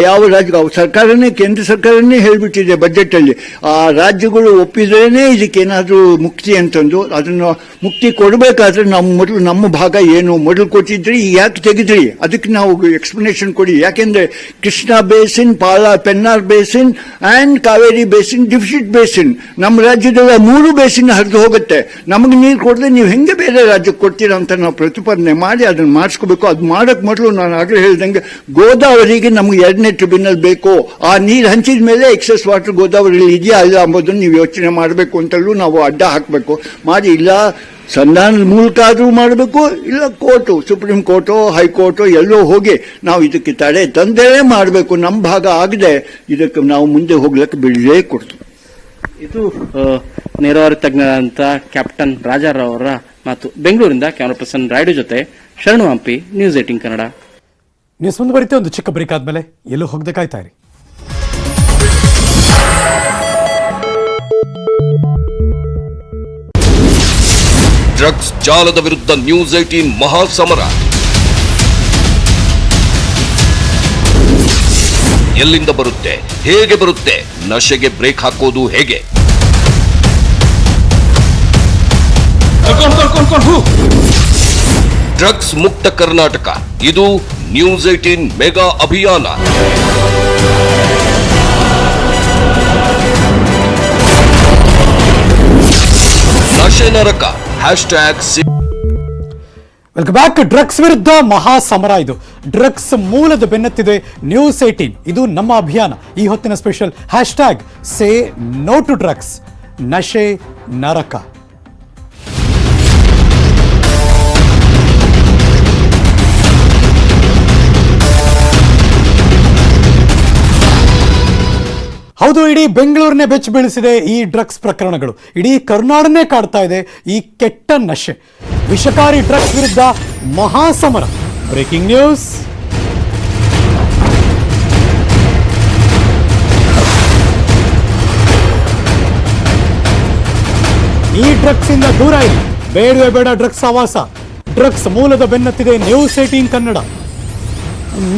ಯಾವ ರಾಜ್ಯ ಸರ್ಕಾರನೇ, ಕೇಂದ್ರ ಸರ್ಕಾರನೇ ಹೇಳ್ಬಿಟ್ಟಿದೆ ಬಜೆಟ್ ಅಲ್ಲಿ, ಆ ರಾಜ್ಯಗಳು ಒಪ್ಪಿದ್ರೇನೆ ಇದಕ್ಕೇನಾದ್ರೂ ಮುಕ್ತಿ ಅಂತಂದು. ಅದನ್ನು ಮುಕ್ತಿ ಕೊಡಬೇಕಾದ್ರೆ ನಾವು ಮೊದಲು ನಮ್ಮ ಭಾಗ ಏನು ಮೊದಲು ಕೊಟ್ಟಿದ್ರಿ, ಯಾಕೆ ತೆಗೆದ್ರಿ, ಅದಕ್ಕೆ ನಾವು ಎಕ್ಸ್ಪ್ಲನೇಷನ್ ಕೊಡಿ. ಯಾಕೆಂದ್ರೆ Krishna basin, Pennar basin, and Kaveri basin deficit basin. ನಮ್ಮ ರಾಜ್ಯದಲ್ಲಿ 3 ಬೇಸಿನ್ ಹರಿದು ಹೋಗುತ್ತೆ. ನಮಗೆ ನೀರು ಕೊಡದೆ ನೀವು ಹೆಂಗೆ ಬೇರೆ ರಾಜ್ಯಕ್ಕೆ ಕೊಡ್ತೀರಾ ಅಂತ ನಾವು ಪ್ರತಿಪಾದನೆ ಮಾಡಿ ಅದನ್ನು ಮಾಡಿಸ್ಕೋಬೇಕು. ಅದು ಮಾಡಕ್ ಮೊದಲು ನಾನು ಆಗಲೇ ಹೇಳಿದಂಗೆ ಗೋದಾವರಿಗೆ ನಮ್ಗೆ 2ನೇ ಟ್ರಿಬ್ಯುನಲ್ ಬೇಕು. ಆ ನೀರು ಹಂಚಿದ ಮೇಲೆ ಎಕ್ಸೆಸ್ ವಾಟರ್ ಗೋದಾವರಿಯಲ್ಲಿ ಇದೆಯಾ ಇಲ್ಲ ಅಂಬೋದನ್ನು ನೀವು ಯೋಚನೆ ಮಾಡಬೇಕು ಅಂತಲೂ ನಾವು ಅಡ್ಡ ಹಾಕಬೇಕು. ಮಾಡಿ ಇಲ್ಲ ಸಂಧಾನದ ಮೂಲಕ ಆದರೂ ಮಾಡಬೇಕು, ಇಲ್ಲ ಕೋರ್ಟು, ಸುಪ್ರೀಂ ಕೋರ್ಟು, ಹೈಕೋರ್ಟು ಎಲ್ಲೋ ಹೋಗಿ ನಾವು ಇದಕ್ಕೆ ತಡೆ ತಂದೇ ಮಾಡಬೇಕು. ನಮ್ಮ ಭಾಗ ಆಗದೆ ಇದಕ್ಕೆ ನಾವು ಮುಂದೆ ಹೋಗ್ಲಿಕ್ಕೆ ಬಿಡಲೇ ಕೊಡ್ತು. ಇದು ನೀರಾವರಿ ತಜ್ಞರಾದಂಥ ಕ್ಯಾಪ್ಟನ್ ರಾಜಾರಾವ್ ಅವರ ಮಾತು. ಬೆಂಗಳೂರಿಂದ ಕ್ಯಾಮರಾ ಪರ್ಸನ್ ರಾಯ್ಡು ಜೊತೆ ಶರಣು ಹಂಪಿ, ನ್ಯೂಸ್ 18 ಕನ್ನಡ. ನ್ಯೂಸ್ ಮುಂದುವರಿತೆ. ಒಂದು ಚಿಕ್ಕ ಬ್ರೇಕ್ ಆದ್ಮೇಲೆ ಎಲ್ಲೂ ಹೋಗದೆ ಕಾಯ್ತಾ ಇರಿ. ಡ್ರಗ್ಸ್ ಜಾಲದ ವಿರುದ್ಧ ನ್ಯೂಸ್ 18 ಮಹಾಸಮರ. ಎಲ್ಲಿಂದ ಬರುತ್ತೆ, ಹೇಗೆ ಬರುತ್ತೆ, ನಶೆಗೆ ಬ್ರೇಕ್ ಹಾಕೋದು ಹೇಗೆ? ಡ್ರಗ್ಸ್ ಮುಕ್ತ ಕರ್ನಾಟಕ, ಇದು ನ್ಯೂಸ್ 18 ಮೆಗಾ ಅಭಿಯಾನ. ನಶೆ ನರಕ ವೆಲ್ಕಮ್ ಬ್ಯಾಕ್. ಡ್ರಗ್ಸ್ ವಿರುದ್ಧ ಮಹಾಸಮರ. ಇದು ಡ್ರಗ್ಸ್ ಮೂಲದ ಬೆನ್ನತ್ತಿದೆ ನ್ಯೂಸ್ 18. ಇದು ನಮ್ಮ ಅಭಿಯಾನ. ಈ ಹೊತ್ತಿನ special hashtag say no to drugs, ನಶೆ ನರಕ. ಹೌದು, ಇಡೀ ಬೆಂಗಳೂರನ್ನೇ ಬೆಚ್ಚ ಬೀಳಿಸಿದೆ ಈ ಡ್ರಗ್ಸ್ ಪ್ರಕರಣಗಳು. ಇಡೀ ಕರ್ನಾಟಕನೇ ಕಾಡ್ತಾ ಇದೆ ಈ ಕೆಟ್ಟ ನಶೆ. ವಿಷಕಾರಿ ಡ್ರಗ್ಸ್ ವಿರುದ್ಧ ಮಹಾಸಮರ. Breaking news. ಈ ಡ್ರಗ್ಸ್ ಇಂದ ದೂರ ಇರಿ, ಬೇಡವೇ ಬೇಡ ಡ್ರಗ್ಸ್ ಆವಾಸ. ಡ್ರಗ್ಸ್ ಮೂಲದ ಬೆನ್ನತ್ತಿದೆ ನ್ಯೂಸ್ 18 ಕನ್ನಡ.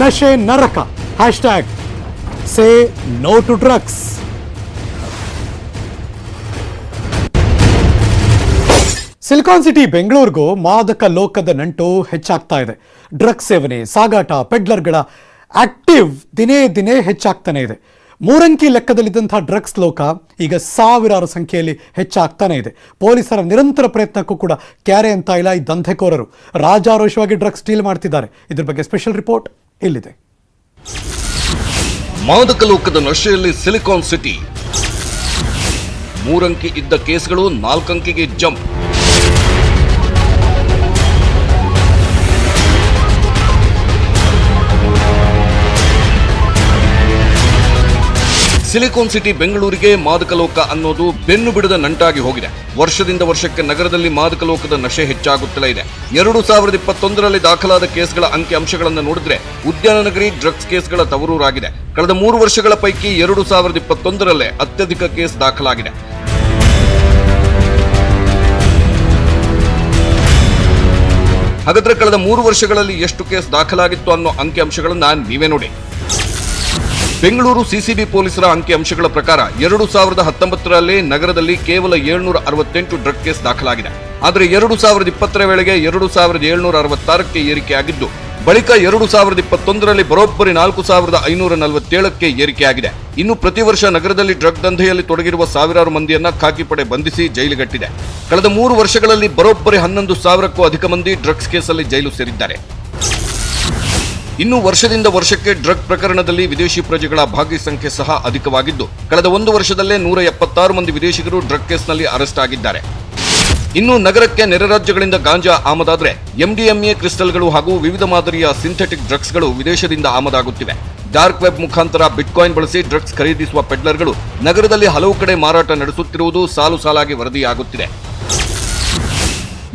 ನಶೆ ನರಕ. Hashtag say no to drugs. Silicon city ಬೆಂಗಳೂರಿಗೂ ಮಾದಕ ಲೋಕದ ನಂಟು ಹೆಚ್ಚಾಗ್ತಾ ಇದೆ. ಡ್ರಗ್ಸ್ ಸೇವನೆ, ಸಾಗಾಟ, ಪೆಡ್ಲರ್ಗಳ ಆಕ್ಟಿವ್ ದಿನೇ ದಿನೇ ಹೆಚ್ಚಾಗ್ತಾನೆ ಇದೆ. 3 ಅಂಕಿ ಲೆಕ್ಕದಲ್ಲಿದ್ದಂತಹ ಡ್ರಗ್ಸ್ ಲೋಕ ಈಗ ಸಾವಿರಾರು ಸಂಖ್ಯೆಯಲ್ಲಿ ಹೆಚ್ಚಾಗ್ತಾನೆ ಇದೆ. ಪೊಲೀಸರ ನಿರಂತರ ಪ್ರಯತ್ನಕ್ಕೂ ಕೂಡ ಕ್ಯಾರೆ ಅಂತ ಇಲ್ಲ ಈ ದಂಧೆಕೋರರು. ರಾಜಾರೋಷವಾಗಿ ಡ್ರಗ್ಸ್ ಡೀಲ್ ಮಾಡ್ತಿದ್ದಾರೆ. ಇದ್ರ ಬಗ್ಗೆ ಸ್ಪೆಷಲ್ ರಿಪೋರ್ಟ್ ಇಲ್ಲಿದೆ. ಮಾದಕ ಲೋಕದ ನಶೆಯಲ್ಲಿ ಸಿಲಿಕಾನ್ ಸಿಟಿ. 3 ಅಂಕಿ ಇದ್ದ ಕೇಸ್ಗಳು 4 ಅಂಕಿಗೆ ಜಂಪ್. ಸಿಲಿಕಾನ್ ಸಿಟಿ ಬೆಂಗಳೂರಿಗೆ ಮಾದಕ ಲೋಕ ಅನ್ನೋದು ಬೆನ್ನು ಬಿಡದ ನಂಟಾಗಿ ಹೋಗಿದೆ. ವರ್ಷದಿಂದ ವರ್ಷಕ್ಕೆ ನಗರದಲ್ಲಿ ಮಾದಕ ಲೋಕದ ನಶೆ ಹೆಚ್ಚಾಗುತ್ತಲೇ ಇದೆ. 2021ರಲ್ಲಿ ದಾಖಲಾದ ಕೇಸ್ಗಳ ಅಂಕಿ ಅಂಶಗಳನ್ನು ನೋಡಿದ್ರೆ ಉದ್ಯಾನ ನಗರಿ ಡ್ರಗ್ಸ್ ಕೇಸ್ಗಳ ತವರೂರಾಗಿದೆ. ಕಳೆದ 3 ವರ್ಷಗಳ ಪೈಕಿ 2021ರಲ್ಲೇ ಅತ್ಯಧಿಕ ಕೇಸ್ ದಾಖಲಾಗಿದೆ. ಹಾಗಾದ್ರೆ ಕಳೆದ 3 ವರ್ಷಗಳಲ್ಲಿ ಎಷ್ಟು ಕೇಸ್ ದಾಖಲಾಗಿತ್ತು ಅನ್ನೋ ಅಂಕಿ ಅಂಶಗಳನ್ನ ನೀವೇ ನೋಡಿ. ಬೆಂಗಳೂರು ಸಿಸಿಬಿ ಪೊಲೀಸರ ಅಂಕಿ ಅಂಶಗಳ ಪ್ರಕಾರ 2019ರಲ್ಲಿ ನಗರದಲ್ಲಿ ಕೇವಲ 768 ಡ್ರಗ್ ಕೇಸ್ ದಾಖಲಾಗಿದೆ. ಆದರೆ 2020ರ ವೇಳೆಗೆ 2766ಕ್ಕೆ ಏರಿಕೆಯಾಗಿದ್ದು, ಬಳಿಕ 2021ರಲ್ಲಿ ಬರೋಬ್ಬರಿ 4547ಕ್ಕೆ ಏರಿಕೆಯಾಗಿದೆ. ಇನ್ನು ಪ್ರತಿ ವರ್ಷ ನಗರದಲ್ಲಿ ಡ್ರಗ್ ದಂಧೆಯಲ್ಲಿ ತೊಡಗಿರುವ ಸಾವಿರಾರು ಮಂದಿಯನ್ನ ಖಾಕಿ ಪಡೆ ಬಂಧಿಸಿ ಜೈಲಿಗಟ್ಟಿದೆ. ಕಳೆದ 3 ವರ್ಷಗಳಲ್ಲಿ ಬರೋಬ್ಬರಿ 11,000ಕ್ಕೂ ಅಧಿಕ ಮಂದಿ ಡ್ರಗ್ಸ್ ಕೇಸಲ್ಲಿ ಜೈಲು ಸೇರಿದ್ದಾರೆ. ಇನ್ನು ವರ್ಷದಿಂದ ವರ್ಷಕ್ಕೆ ಡ್ರಗ್ ಪ್ರಕರಣದಲ್ಲಿ ವಿದೇಶಿ ಪ್ರಜೆಗಳ ಭಾಗಿ ಸಂಖ್ಯೆ ಸಹ ಅಧಿಕವಾಗಿದ್ದು, ಕಳೆದ 1 ವರ್ಷದಲ್ಲೇ 176 ಮಂದಿ ವಿದೇಶಿಗರು ಡ್ರಗ್ ಕೇಸ್ನಲ್ಲಿ ಅರೆಸ್ಟ್ ಆಗಿದ್ದಾರೆ. ಇನ್ನು ನಗರಕ್ಕೆ ನೆರೆ ರಾಜ್ಯಗಳಿಂದ ಗಾಂಜಾ ಆಮದಾದ್ರೆ ಎಂಡಿಎಂಎ ಕ್ರಿಸ್ಟಲ್ಗಳು ಹಾಗೂ ವಿವಿಧ ಮಾದರಿಯ ಸಿಂಥೆಟಿಕ್ ಡ್ರಗ್ಸ್ಗಳು ವಿದೇಶದಿಂದ ಆಮದಾಗುತ್ತಿವೆ. ಡಾರ್ಕ್ ವೆಬ್ ಮುಖಾಂತರ ಬಿಟ್ಕಾಯಿನ್ ಬಳಸಿ ಡ್ರಗ್ಸ್ ಖರೀದಿಸುವ ಪೆಡ್ಲರ್ಗಳು ನಗರದಲ್ಲಿ ಹಲವು ಕಡೆ ಮಾರಾಟ ನಡೆಸುತ್ತಿರುವುದು ಸಾಲು ಸಾಲಾಗಿ ವರದಿಯಾಗುತ್ತಿದೆ.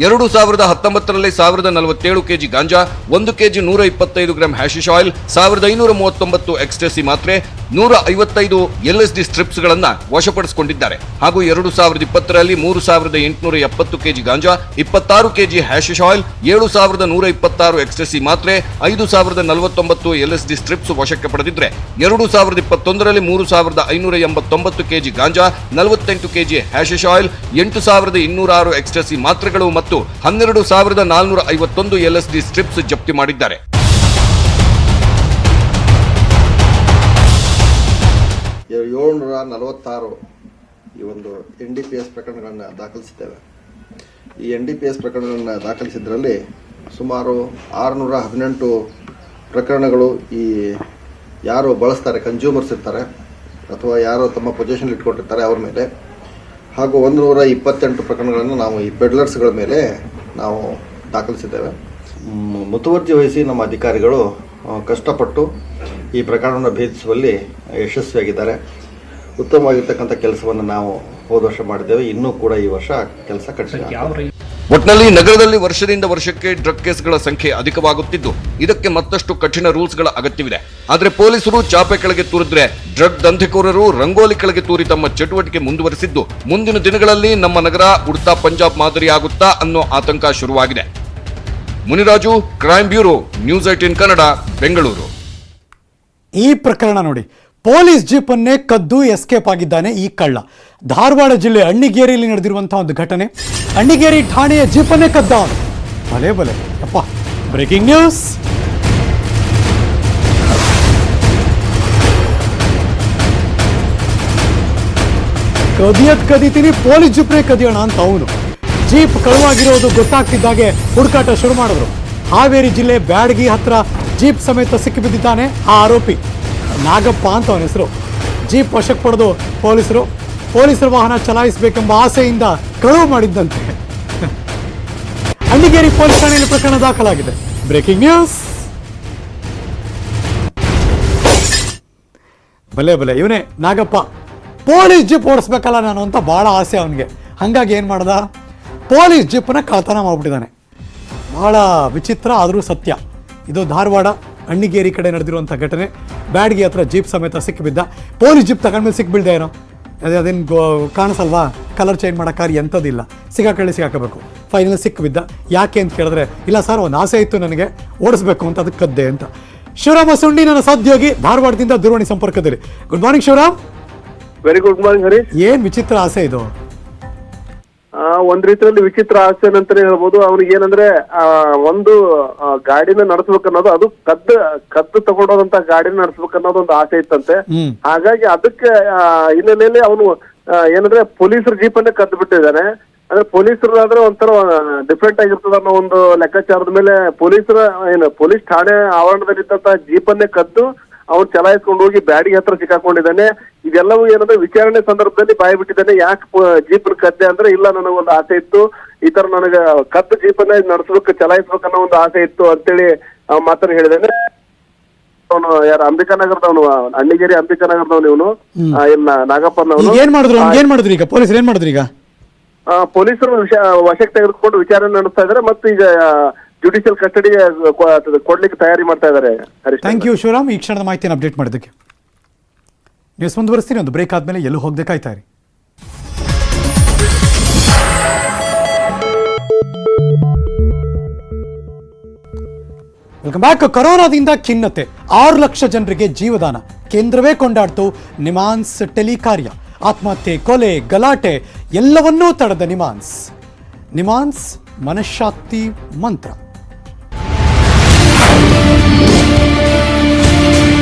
2019ರಲ್ಲಿ 1047 ಕೆಜಿ ಗಾಂಜಾ, 1 ಕೆಜಿ 125 ಗ್ರಾಂ ಹ್ಯಾಶಿಶ್ ಆಯಿಲ್, 1539 ಎಕ್ಸ್ಟಸಿ ಮಾತ್ರೆ, 155 LSD ಸ್ಟ್ರಿಪ್ಸ್ಗಳನ್ನ ವಶಪಡಿಸಿಕೊಂಡಿದ್ದಾರೆ. ಹಾಗೂ 2020ರಲ್ಲಿ 3870 ಕೆಜಿ ಗಾಂಜಾ, 26 ಕೆಜಿ ಹ್ಯಾಶಿಶ್ ಆಯಿಲ್, 7126 ಎಕ್ಸ್ಟಸಿ ಮಾತ್ರೆ, 5049 LSD ಸ್ಟ್ರಿಪ್ಸ್ ವಶಕ್ಕೆ ಪಡೆದಿದ್ರೆ 2021ರಲ್ಲಿ 3589 ಕೆಜಿ ಗಾಂಜಾ, 48 ಕೆಜಿ ಹ್ಯಾಶಿಶ್ ಆಯಿಲ್, 8206 ಎಕ್ಸ್ಟಸಿ ಮಾತ್ರೆಗಳು ಮತ್ತು 12451 LSD ಸ್ಟ್ರಿಪ್ಸ್ ಜಪ್ತಿ ಮಾಡಿದ್ದಾರೆ. 746 ಈ ಒಂದು NDPS ಪ್ರಕರಣಗಳನ್ನು ದಾಖಲಿಸಿದ್ದೇವೆ. ಈ NDPS ಪ್ರಕರಣಗಳನ್ನು ದಾಖಲಿಸಿದ್ರಲ್ಲಿ ಸುಮಾರು 618 ಪ್ರಕರಣಗಳು ಈ ಯಾರು ಬಳಸ್ತಾರೆ, ಕನ್ಸ್ಯೂಮರ್ಸ್ ಇರ್ತಾರೆ ಅಥವಾ ಯಾರು ತಮ್ಮ ಪೊಸಿಷನ್ ಇಟ್ಕೊಂಡಿರ್ತಾರೆ ಅವ್ರ ಮೇಲೆ, ಹಾಗೂ 128 ಪ್ರಕರಣಗಳನ್ನು ನಾವು ಈ ಪೆಡ್ಲರ್ಸ್ಗಳ ಮೇಲೆ ನಾವು ದಾಖಲಿಸಿದ್ದೇವೆ. ಮುತುವರ್ಜಿ ವಹಿಸಿ ನಮ್ಮ ಅಧಿಕಾರಿಗಳು ಕಷ್ಟಪಟ್ಟು ಈ ಪ್ರಕರಣವನ್ನು ಭೇದಿಸುವಲ್ಲಿ ಯಶಸ್ವಿಯಾಗಿದ್ದಾರೆ. ಉತ್ತಮವಾಗಿರ್ತಕ್ಕಂಥ ಕೆಲಸವನ್ನು ನಾವು ಹೋದ ವರ್ಷ ಮಾಡಿದ್ದೇವೆ. ಇನ್ನೂ ಕೂಡ ಈ ವರ್ಷ ಕೆಲಸ ಕಟ್ಟಿದೆ. ಒಟ್ನಲ್ಲಿ ನಗರದಲ್ಲಿ ವರ್ಷದಿಂದ ವರ್ಷಕ್ಕೆ ಡ್ರಗ್ ಕೇಸ್ಗಳ ಸಂಖ್ಯೆ ಅಧಿಕವಾಗುತ್ತಿದ್ದು, ಇದಕ್ಕೆ ಮತ್ತಷ್ಟು ಕಠಿಣ ರೂಲ್ಸ್ಗಳ ಅಗತ್ಯವಿದೆ. ಆದರೆ ಪೊಲೀಸರು ಚಾಪೆ ಕೆಳಗೆ ತೂರಿದ್ರೆ ಡ್ರಗ್ ದಂಧೆಕೋರರು ರಂಗೋಲಿ ಕೆಳಗೆ ತೂರಿ ತಮ್ಮ ಚಟುವಟಿಕೆ ಮುಂದುವರೆಸಿದ್ದು, ಮುಂದಿನ ದಿನಗಳಲ್ಲಿ ನಮ್ಮ ನಗರ ಉಡ್ತಾ ಪಂಜಾಬ್ ಮಾದರಿ ಆಗುತ್ತಾ ಅನ್ನೋ ಆತಂಕ ಶುರುವಾಗಿದೆ. Muniraju, crime bureau, news 18 Kannada, Bengaluru. ಈ ಪ್ರಕರಣ ನೋಡಿ, ಪೊಲೀಸ್ ಜೀಪ್ ಅನ್ನೇ ಕದ್ದು ಎಸ್ಕೇಪ್ ಆಗಿದ್ದಾನೆ ಈ ಕಳ್ಳ. ಧಾರವಾಡ ಜಿಲ್ಲೆ ಅಣ್ಣಿಗೇರಿಯಲ್ಲಿ ನಡೆದಿರುವಂತಹ ಒಂದು ಘಟನೆ. ಅಣ್ಣಿಗೇರಿ ಠಾಣೆಯ ಜೀಪನ್ನೇ ಕದ್ದ ಅವನು. ಭಲೆ ಭಲೆ ಅಪ್ಪ. Breaking news. ಕದಿತೀನಿ ಪೊಲೀಸ್ ಜೀಪ್ನೇ ಕದಿಯೋಣ ಅಂತ ಅವನು. ಜೀಪ್ ಕಳುವಾಗಿರೋದು ಗೊತ್ತಾಗ್ತಿದ್ದಾಗೆ ಹುಡುಕಾಟ ಶುರು ಮಾಡಿದ್ರು. ಹಾವೇರಿ ಜಿಲ್ಲೆ ಬ್ಯಾಡಗಿ ಹತ್ರ ಜೀಪ್ ಸಮೇತ ಸಿಕ್ಕಿಬಿದ್ದಿದ್ದಾನೆ ಆ ಆರೋಪಿ ನಾಗಪ್ಪ ಅಂತ ಅವನ ಹೆಸರು. ಜೀಪ್ ವಶಕ್ಕೆ ಪಡೆದು ಪೊಲೀಸರ ವಾಹನ ಚಲಾಯಿಸಬೇಕೆಂಬ ಆಸೆಯಿಂದ ಕಳುವು ಮಾಡಿದ್ದಂತೆ. ಅಣ್ಣಿಗೇರಿ ಪೊಲೀಸ್ ಠಾಣೆಯಲ್ಲಿ ಪ್ರಕರಣ ದಾಖಲಾಗಿದೆ. Breaking news. ಭಲೆ ಇವನೇ ನಾಗಪ್ಪ. ಪೊಲೀಸ್ ಜೀಪ್ ಓಡಿಸ್ಬೇಕಲ್ಲ ನಾನು ಅಂತ ಬಹಳ ಆಸೆ ಅವನಿಗೆ. ಹಾಗಾಗಿ ಏನು ಮಾಡ್ದ, ಪೊಲೀಸ್ ಜೀಪನ್ನ ಕಳ್ಳತನ ಮಾಡ್ಬಿಟ್ಟಿದ್ದಾನೆ. ಬಹಳ ವಿಚಿತ್ರ ಆದರೂ ಸತ್ಯ. ಇದು ಧಾರವಾಡ ಅಣ್ಣಿಗೇರಿ ಕಡೆ ನಡೆದಿರುವಂಥ ಘಟನೆ. ಬ್ಯಾಡ್ಗಿ ಹತ್ರ ಜೀಪ್ ಸಮೇತ ಸಿಕ್ಕಿಬಿದ್ದ. ಪೊಲೀಸ್ ಜೀಪ್ ತಗೊಂಡ್ಮೇಲೆ ಸಿಕ್ಬಿಳ್ದೆ ಏನೋ, ಅದೇನು ಕಾಣಿಸಲ್ವಾ, ಕಲರ್ ಚೇಂಜ್ ಮಾಡೋಕ್ಕಾರಿ ಎಂಥದ್ದಿಲ್ಲ, ಸಿಕ್ಕಾಕಬೇಕು. ಫೈನಲ್ ಸಿಕ್ಕಿಬಿದ್ದ. ಯಾಕೆ ಅಂತ ಕೇಳಿದ್ರೆ, ಇಲ್ಲ ಸರ್ ಒಂದು ಆಸೆ ಇತ್ತು ನನಗೆ ಓಡಿಸ್ಬೇಕು ಅಂತ, ಅದಕ್ಕೆ ಕದ್ದೆ ಅಂತ. ಶಿವರಾಮ ಸುಂಡಿ ನನ್ನ ಸಹೋದ್ಯೋಗಿ ಧಾರವಾಡದಿಂದ ದೂರವಾಣಿ ಸಂಪರ್ಕದಲ್ಲಿ. Good morning Shivaram. Very good morning Harish. ಏನ್ ವಿಚಿತ್ರ ಆಸೆ ಇದು? ಒಂದ್ ರೀತಿಯಲ್ಲಿ ವಿಚಿತ್ರ ಆಸೆ ಅಂತಾನೆ ಹೇಳ್ಬೋದು. ಅವ್ನಿಗೆ ಏನಂದ್ರೆ ಒಂದು ಗಾಡಿನ ನಡೆಸ್ಬೇಕನ್ನೋದು, ಅದು ಕದ್ದು ತಗೊಂಡೋದಂತ ಗಾಡಿನ ನಡೆಸ್ಬೇಕನ್ನೋದು ಒಂದು ಆಸೆ ಇತ್ತಂತೆ. ಹಾಗಾಗಿ ಅದಕ್ಕೆ ಹಿನ್ನೆಲೆಯಲ್ಲಿ ಅವನು ಏನಂದ್ರೆ ಪೊಲೀಸರ ಜೀಪನ್ನೇ ಕದ್ದು ಬಿಟ್ಟಿದ್ದಾನೆ. ಅಂದ್ರೆ ಪೊಲೀಸರು ಆದ್ರೆ ಒಂಥರ ಡಿಫ್ರೆಂಟ್ ಆಗಿರ್ತದ ಅನ್ನೋ ಒಂದು ಲೆಕ್ಕಾಚಾರದ ಮೇಲೆ ಪೊಲೀಸ್ ಠಾಣೆ ಆವರಣದಲ್ಲಿದ್ದಂತ ಜೀಪನ್ನೇ ಕದ್ದು ಅವ್ನು ಚಲಾಯಿಸ್ಕೊಂಡು ಹೋಗಿ ಬ್ಯಾಡಿಗೆ ಹತ್ರ ಸಿಕ್ಕಾಕೊಂಡಿದ್ದಾನೆ. ಇದೆಲ್ಲವೂ ಏನಂದ್ರೆ ವಿಚಾರಣೆ ಸಂದರ್ಭದಲ್ಲಿ ಬಾಯಿ ಬಿಟ್ಟಿದ್ದಾನೆ. ಯಾಕೆ ಜೀಪನ್ ಕದ್ದೆ ಅಂದ್ರೆ, ಇಲ್ಲ ನನಗೊಂದು ಆಸೆ ಇತ್ತು, ಈ ತರ ನನಗೆ ಕದ್ದು ಜೀಪನ್ನ ನಡೆಸ್ಬೇಕು ಚಲಾಯಿಸ್ಬೇಕನ್ನೋ ಒಂದು ಆಸೆ ಇತ್ತು ಅಂತೇಳಿ ಮಾತನ್ನ ಹೇಳಿದ್ದಾನೆ. ಅವನು ಯಾರು ಅಂಬಿಕಾನಗರದವನು, ಅಣ್ಣಿಗೇರಿ ಅಂಬಿಕಾನಗರದವನು ಇವನು. ನಾಗಪ್ಪನವನು. ಏನ್ ಮಾಡಿದ್ರು ಈಗ ಪೊಲೀಸರು? ಏನ್ ಮಾಡಿದ್ರು ಈಗ? ಪೊಲೀಸರು ವಶಕ್ಕೆ ತೆಗೆದುಕೊಂಡು ವಿಚಾರಣೆ ನಡೆಸ್ತಾ ಇದ್ದಾರೆ ಮತ್ತು ಈಗ ಜುಡಿಷಿಯಲ್ ಕಸ್ಟಡಿಗೆ ಕೊಡ್ಲಿಕ್ಕೆ ತಯಾರಿ ಮಾಡ್ತಾ ಇದ್ದಾರೆ. ಥ್ಯಾಂಕ್ ಯು ಶಿವರಾಮ್, ಈ ಕ್ಷಣದ ಮಾಹಿತಿಯನ್ನು ಅಪ್ಡೇಟ್ ಮಾಡಿದ್ದಕ್ಕೆ. ನ್ಯೂಸ್ ಮುಂದುವರಿಸ್ತೀನಿ. ಒಂದು ಬ್ರೇಕ್ ಆದ್ಮೇಲೆ ಎಲ್ಲೂ ಹೋಗದೆ ಕಾಯ್ತಾ ಇರಿ. Welcome back. ಕೊರೋನಾದಿಂದ ಖಿನ್ನತೆ, 6 ಲಕ್ಷ ಜನರಿಗೆ ಜೀವದಾನ, ಕೇಂದ್ರವೇ ಕೊಂಡಾಡ್ತು ನಿಮಾನ್ಸ್ ಟೆಲಿ ಕಾರ್ಯ. ಆತ್ಮಹತ್ಯೆ, ಕೊಲೆ, ಗಲಾಟೆ ಎಲ್ಲವನ್ನೂ ತಡೆದ ನಿಮಾನ್ಸ್ ಮನಃಶಾಂತಿ ಮಂತ್ರ.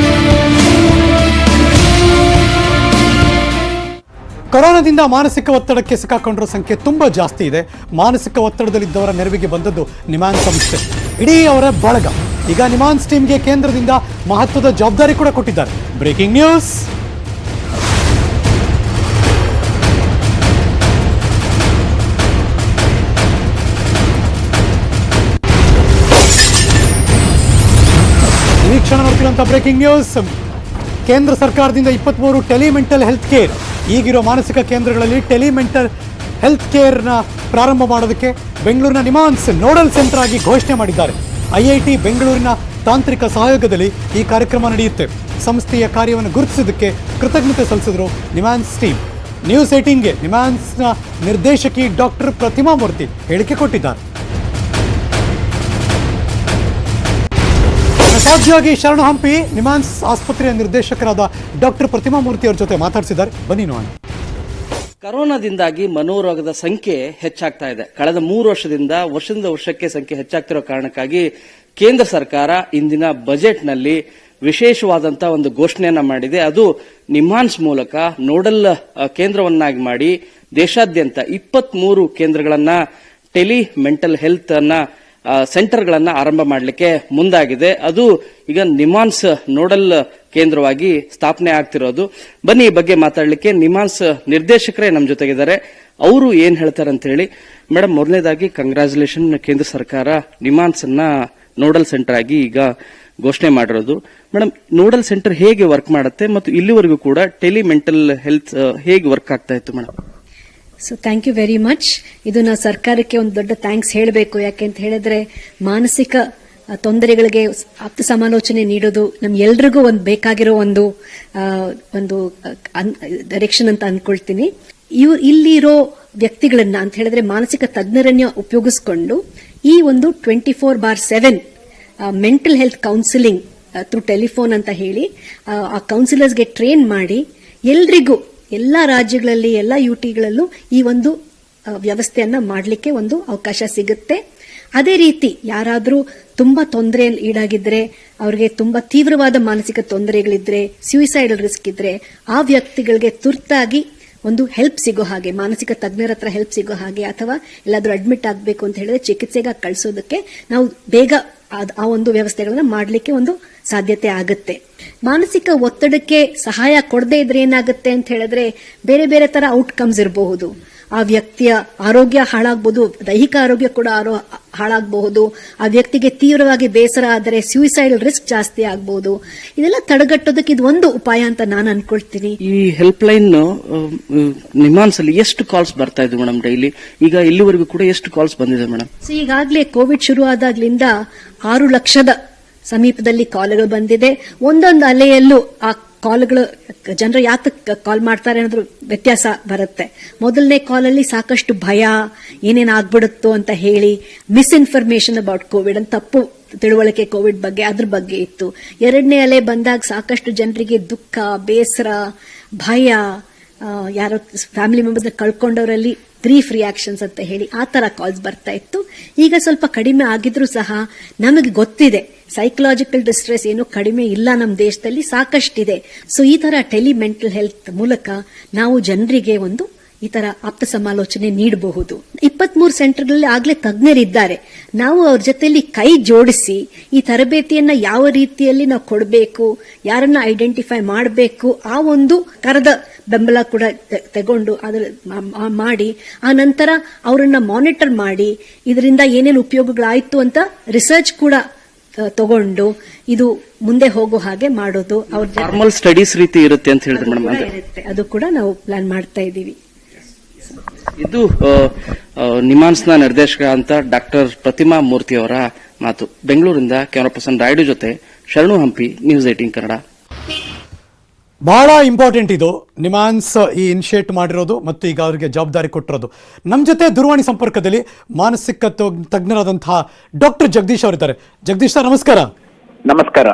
ಕೊರೋನಾದಿಂದ ಮಾನಸಿಕ ಒತ್ತಡಕ್ಕೆ ಸಿಕ್ಕಾಕೊಂಡಿರೋ ಸಂಖ್ಯೆ ತುಂಬಾ ಜಾಸ್ತಿ ಇದೆ. ಮಾನಸಿಕ ಒತ್ತಡದಲ್ಲಿದ್ದವರ ನೆರವಿಗೆ ಬಂದದ್ದು ನಿಮಾನ್ಸ್ ಸಂಸ್ಥೆ, ಇಡೀ ಅವರ ಬಳಗ. ಈಗ ನಿಮಾನ್ಸ್ ಟೀಮ್ಗೆ ಕೇಂದ್ರದಿಂದ ಮಹತ್ವದ ಜವಾಬ್ದಾರಿ ಕೂಡ ಕೊಟ್ಟಿದ್ದಾರೆ. Breaking news. ಈ ಕ್ಷಣ ನೋಡ್ತಿರುವಂಥ ಬ್ರೇಕಿಂಗ್ ನ್ಯೂಸ್. ಕೇಂದ್ರ ಸರ್ಕಾರದಿಂದ 23 ಟೆಲಿಮೆಂಟಲ್ ಹೆಲ್ತ್ ಕೇರ್, ಈಗಿರೋ ಮಾನಸಿಕ ಕೇಂದ್ರಗಳಲ್ಲಿ ಟೆಲಿಮೆಂಟಲ್ ಹೆಲ್ತ್ ಕೇರ್ನ ಪ್ರಾರಂಭ ಮಾಡೋದಕ್ಕೆ ಬೆಂಗಳೂರಿನ ನಿಮಾನ್ಸ್ ನೋಡಲ್ ಸೆಂಟರ್ ಆಗಿ ಘೋಷಣೆ ಮಾಡಿದ್ದಾರೆ. IIT ಬೆಂಗಳೂರಿನ ತಾಂತ್ರಿಕ ಸಹಯೋಗದಲ್ಲಿ ಈ ಕಾರ್ಯಕ್ರಮ ನಡೆಯುತ್ತೆ. ಸಂಸ್ಥೆಯ ಕಾರ್ಯವನ್ನು ಗುರುತಿಸಿದ್ದಕ್ಕೆ ಕೃತಜ್ಞತೆ ಸಲ್ಲಿಸಿದ್ರು ನಿಮಾನ್ಸ್ ಟೀಮ್. ನ್ಯೂಸ್ 18ಗೆ ನಿಮಾನ್ಸ್ನ ನಿರ್ದೇಶಕಿ ಡಾಕ್ಟರ್ ಪ್ರತಿಮಾ ಮೂರ್ತಿ ಹೇಳಿಕೆ ಕೊಟ್ಟಿದ್ದಾರೆ. ಸಹೋದ್ಯೋಗಿ ಶರಣ ಹಂಪಿ ನಿಮಾನ್ಸ್ ಆಸ್ಪತ್ರೆಯ ನಿರ್ದೇಶಕರಾದ ಡಾಕ್ಟರ್ ಪ್ರತಿಮಾ ಮೂರ್ತಿ ಅವರ ಜೊತೆ ಮಾತಾಡಿಸಿದ್ದಾರೆ. ಬನ್ನಿ ನೋಡೋಣ. ಕರೋನಾದಿಂದಾಗಿ ಮನೋರೋಗದ ಸಂಖ್ಯೆ ಹೆಚ್ಚಾಗ್ತಾ ಇದೆ. ಕಳೆದ 3 ವರ್ಷದಿಂದ ವರ್ಷಕ್ಕೆ ಸಂಖ್ಯೆ ಹೆಚ್ಚಾಗ್ತಿರೋ ಕಾರಣಕ್ಕಾಗಿ ಕೇಂದ್ರ ಸರ್ಕಾರ ಇಂದಿನ ಬಜೆಟ್ನಲ್ಲಿ ವಿಶೇಷವಾದಂತ ಒಂದು ಘೋಷಣೆಯನ್ನ ಮಾಡಿದೆ. ಅದು ನಿಮ್ಹಾನ್ಸ್ ಮೂಲಕ ನೋಡಲ್ ಕೇಂದ್ರವನ್ನಾಗಿ ಮಾಡಿ ದೇಶಾದ್ಯಂತ 23 ಕೇಂದ್ರಗಳನ್ನ ಟೆಲಿ ಮೆಂಟಲ್ ಹೆಲ್ತ್ ಅನ್ನ ಸೆಂಟರ್ಗಳನ್ನ ಆರಂಭ ಮಾಡಲಿಕ್ಕೆ ಮುಂದಾಗಿದೆ. ಅದು ಈಗ ನಿಮ್ಹಾನ್ಸ್ ನೋಡಲ್ ಕೇಂದ್ರವಾಗಿ ಸ್ಥಾಪನೆ ಆಗ್ತಿರೋದು. ಬನ್ನಿ ಈ ಬಗ್ಗೆ ಮಾತಾಡಲಿಕ್ಕೆ ನಿಮ್ಹಾನ್ಸ್ ನಿರ್ದೇಶಕರೇ ನಮ್ಮ ಜೊತೆಗಿದ್ದಾರೆ. ಅವರು ಏನ್ ಹೇಳ್ತಾರೆ ಅಂತ ಹೇಳಿ. ಮೇಡಮ್, ಮೊದಲನೇದಾಗಿ ಕಂಗ್ರಾಚುಲೇಷನ್, ಕೇಂದ್ರ ಸರ್ಕಾರ ನಿಮ್ಹಾನ್ಸ್ ಅನ್ನ ನೋಡಲ್ ಸೆಂಟರ್ ಆಗಿ ಈಗ ಘೋಷಣೆ ಮಾಡಿರೋದು. ಮೇಡಮ್, ನೋಡಲ್ ಸೆಂಟರ್ ಹೇಗೆ ವರ್ಕ್ ಮಾಡುತ್ತೆ ಮತ್ತು ಇಲ್ಲಿವರೆಗೂ ಕೂಡ ಟೆಲಿ ಮೆಂಟಲ್ ಹೆಲ್ತ್ ಹೇಗೆ ವರ್ಕ್ ಆಗ್ತಾ ಇತ್ತು madam? So thank you very much. ಇದು ನಾವು ಸರ್ಕಾರಕ್ಕೆ ಒಂದು ದೊಡ್ಡ ಥ್ಯಾಂಕ್ಸ್ ಹೇಳಬೇಕು. ಯಾಕೆ ಅಂತ ಹೇಳಿದ್ರೆ ಮಾನಸಿಕ ತೊಂದರೆಗಳಿಗೆ ಆಪ್ತ ಸಮಾಲೋಚನೆ ನೀಡೋದು ನಮ್ಗೆಲ್ರಿಗೂ ಒಂದು ಬೇಕಾಗಿರೋ ಒಂದು ಡೈರೆಕ್ಷನ್ ಅಂತ ಅನ್ಕೊಳ್ತೀನಿ. ಇಲ್ಲಿರೋ ವ್ಯಕ್ತಿಗಳನ್ನ ಅಂತ ಹೇಳಿದ್ರೆ ಮಾನಸಿಕ ತಜ್ಞರನ್ನ ಉಪಯೋಗಿಸಿಕೊಂಡು ಈ ಒಂದು 24/7 mental health counselling through telephone ಅಂತ ಹೇಳಿ ಆ ಕೌನ್ಸಿಲರ್ಸ್ಗೆ ಟ್ರೈನ್ ಮಾಡಿ ಎಲ್ರಿಗೂ ಎಲ್ಲಾ ರಾಜ್ಯಗಳಲ್ಲಿ ಎಲ್ಲ ಯುಟಿಗಳಲ್ಲೂ ಈ ಒಂದು ವ್ಯವಸ್ಥೆಯನ್ನ ಮಾಡಲಿಕ್ಕೆ ಒಂದು ಅವಕಾಶ ಸಿಗುತ್ತೆ. ಅದೇ ರೀತಿ ಯಾರಾದರೂ ತುಂಬಾ ತೊಂದರೆಯಲ್ಲಿ ಈಡಾಗಿದ್ರೆ, ಅವರಿಗೆ ತುಂಬಾ ತೀವ್ರವಾದ ಮಾನಸಿಕ ತೊಂದರೆಗಳಿದ್ರೆ, ಸ್ಯೂಸೈಡಲ್ ರಿಸ್ಕ್ ಇದ್ರೆ ಆ ವ್ಯಕ್ತಿಗಳಿಗೆ ತುರ್ತಾಗಿ ಒಂದು ಹೆಲ್ಪ್ ಸಿಗೋ ಹಾಗೆ, ಮಾನಸಿಕ ತಜ್ಞರ ಹತ್ರ ಹೆಲ್ಪ್ ಸಿಗೋ ಹಾಗೆ, ಅಥವಾ ಎಲ್ಲಾದ್ರೂ ಅಡ್ಮಿಟ್ ಆಗಬೇಕು ಅಂತ ಹೇಳಿದ್ರೆ ಚಿಕಿತ್ಸೆಗೆ ಕಳಿಸೋದಕ್ಕೆ ನಾವು ಬೇಗ ಆ ಒಂದು ವ್ಯವಸ್ಥೆಗಳನ್ನ ಮಾಡಲಿಕ್ಕೆ ಒಂದು ಸಾಧ್ಯತೆ ಆಗುತ್ತೆ. ಮಾನಸಿಕ ಒತ್ತಡಕ್ಕೆ ಸಹಾಯ ಕೊಡದೇ ಇದ್ರೆ ಏನಾಗುತ್ತೆ ಅಂತ ಹೇಳಿದ್ರೆ ಬೇರೆ ಬೇರೆ ತರ ಔಟ್ಕಮ್ಸ್ ಇರಬಹುದು. ಆ ವ್ಯಕ್ತಿಯ ಆರೋಗ್ಯ ಹಾಳಾಗಬಹುದು, ದೈಹಿಕ ಆರೋಗ್ಯ ಕೂಡ ಹಾಳಾಗಬಹುದು. ಆ ವ್ಯಕ್ತಿಗೆ ತೀವ್ರವಾಗಿ ಬೇಸರ ಆದರೆ ಸ್ಯೂಸೈಡಲ್ ರಿಸ್ಕ್ ಜಾಸ್ತಿ ಆಗಬಹುದು. ಇದೆಲ್ಲ ತಡೆಗಟ್ಟೋದಕ್ಕೆ ಇದು ಒಂದು ಉಪಾಯ ಅಂತ ನಾನು ಅನ್ಕೊಳ್ತೀನಿ. ಈ ಹೆಲ್ಪ್ ಲೈನ್ ನಿಮ್ಹಾನ್ಸ್ ಅಲ್ಲಿ ಎಷ್ಟು ಕಾಲ್ಸ್ ಬರ್ತಾ ಇದೆ ಮೇಡಮ್ ಡೈಲಿ? ಈಗ ಇಲ್ಲಿವರೆಗೂ ಕೂಡ ಎಷ್ಟು ಕಾಲ್ಸ್ ಬಂದಿದೆ ಮೇಡಮ್? ಸೊ ಈಗಾಗಲೇ ಕೋವಿಡ್ ಶುರು ಆದಾಗ್ಲಿಂದ 6 ಲಕ್ಷದ ಸಮೀಪದಲ್ಲಿ ಕಾಲ್ಗಳು ಬಂದಿದೆ. ಒಂದೊಂದು ಅಲೆಯಲ್ಲೂ ಆ ಕಾಲ್ಗಳು ಜನರು ಯಾತಕ್ಕೆ ಕಾಲ್ ಮಾಡ್ತಾರೆ ಅನ್ನೋದ್ರ ವ್ಯತ್ಯಾಸ ಬರುತ್ತೆ. ಮೊದಲನೇ ಕಾಲಲ್ಲಿ ಸಾಕಷ್ಟು ಭಯ, ಏನೇನ್ ಆಗ್ಬಿಡುತ್ತೋ ಅಂತ ಹೇಳಿ ಮಿಸ್ಇನ್ಫಾರ್ಮೇಶನ್ ಅಬೌಟ್ ಕೋವಿಡ್ ಅಂತ ತಪ್ಪು ತಿಳುವಳಿಕೆ ಕೋವಿಡ್ ಬಗ್ಗೆ, ಅದ್ರ ಬಗ್ಗೆ ಇತ್ತು. ಎರಡನೇ ಅಲೆ ಬಂದಾಗ ಸಾಕಷ್ಟು ಜನರಿಗೆ ದುಃಖ, ಬೇಸರ, ಭಯ, ಯಾರೋ ಫ್ಯಾಮಿಲಿ ಮೆಂಬರ್ಸ್ ಕಳ್ಕೊಂಡವರಲ್ಲಿ ಬ್ರೀಫ್ ರಿಯಾಕ್ಷನ್ಸ್ ಅಂತ ಹೇಳಿ ಆ ತರ ಕಾಲ್ಸ್ ಬರ್ತಾ ಇತ್ತು. ಈಗ ಸ್ವಲ್ಪ ಕಡಿಮೆ ಆಗಿದ್ರೂ ಸಹ ನಮಗೆ ಗೊತ್ತಿದೆ ಸೈಕಲಾಜಿಕಲ್ ಡಿಸ್ಟ್ರೆಸ್ ಏನು ಕಡಿಮೆ ಇಲ್ಲ, ನಮ್ಮ ದೇಶದಲ್ಲಿ ಸಾಕಷ್ಟಿದೆ. ಸೊ ಈ ತರ ಟೆಲಿ ಮೆಂಟಲ್ ಹೆಲ್ತ್ ಮೂಲಕ ನಾವು ಜನರಿಗೆ ಒಂದು ಈ ತರ ಆಪ್ತ ಸಮಾಲೋಚನೆ ನೀಡಬಹುದು. 23 ಸೆಂಟರ್ಗಳಲ್ಲಿ ಆಗ್ಲೇ ತಜ್ಞರಿದ್ದಾರೆ. ನಾವು ಅವ್ರ ಜೊತೆಯಲ್ಲಿ ಕೈ ಜೋಡಿಸಿ ಈ ತರಬೇತಿಯನ್ನ ಯಾವ ರೀತಿಯಲ್ಲಿ ನಾವು ಕೊಡಬೇಕು, ಯಾರನ್ನ ಐಡೆಂಟಿಫೈ ಮಾಡಬೇಕು, ಆ ಒಂದು ತರದ ಬೆಂಬಲ ಕೂಡ ತಗೊಂಡು ಅದರ ಮಾಡಿ ಆ ನಂತರ ಅವರನ್ನ ಮಾನಿಟರ್ ಮಾಡಿ ಇದರಿಂದ ಏನೇನು ಉಪಯೋಗಗಳಾಯ್ತು ಅಂತ ರಿಸರ್ಚ್ ಕೂಡ ತಗೊಂಡು ಇದು ಮುಂದೆ ಹೋಗೋ ಹಾಗೆ ಮಾಡೋದು. ಅವ್ರ ಫಾರ್ಮಲ್ ಸ್ಟಡೀಸ್ ರೀತಿ ಇರುತ್ತೆ ಅಂತ ಹೇಳಿದ್ರೆ ಮೇಡಮ್, ಅದು ಕೂಡ ನಾವು ಪ್ಲಾನ್ ಮಾಡ್ತಾ ಇದ್ದೀವಿ. ಇದು ನಿಮ್ಹಾನ್ಸ್ನ ನಿರ್ದೇಶಕ ಅಂತ ಡಾಕ್ಟರ್ ಪ್ರತಿಮಾ ಮೂರ್ತಿ ಅವರ ಮಾತು. ಬೆಂಗಳೂರಿಂದ ಕ್ಯಾಮರಾ ಪರ್ಸನ್ ರಾಯ್ಡು ಜೊತೆ ಶರಣು ಹಂಪಿ, ನ್ಯೂಸ್ 18 ಕನ್ನಡ. ಬಹಳ ಇಂಪಾರ್ಟೆಂಟ್ ಇದು ನಿಮ್ಹಾನ್ಸ್ ಈ ಇನಿಷಿಯೇಟ್ ಮಾಡಿರೋದು ಮತ್ತು ಈಗ ಅವರಿಗೆ ಜವಾಬ್ದಾರಿ ಕೊಟ್ಟಿರೋದು. ನಮ್ಮ ಜೊತೆ ದೂರವಾಣಿ ಸಂಪರ್ಕದಲ್ಲಿ ಮಾನಸಿಕ ತಜ್ಞರಾದಂತಹ ಡಾಕ್ಟರ್ ಜಗದೀಶ್ ಅವರಿದ್ದಾರೆ. ಜಗದೀಶ್ ಸರ್, ನಮಸ್ಕಾರ. ನಮಸ್ಕಾರ.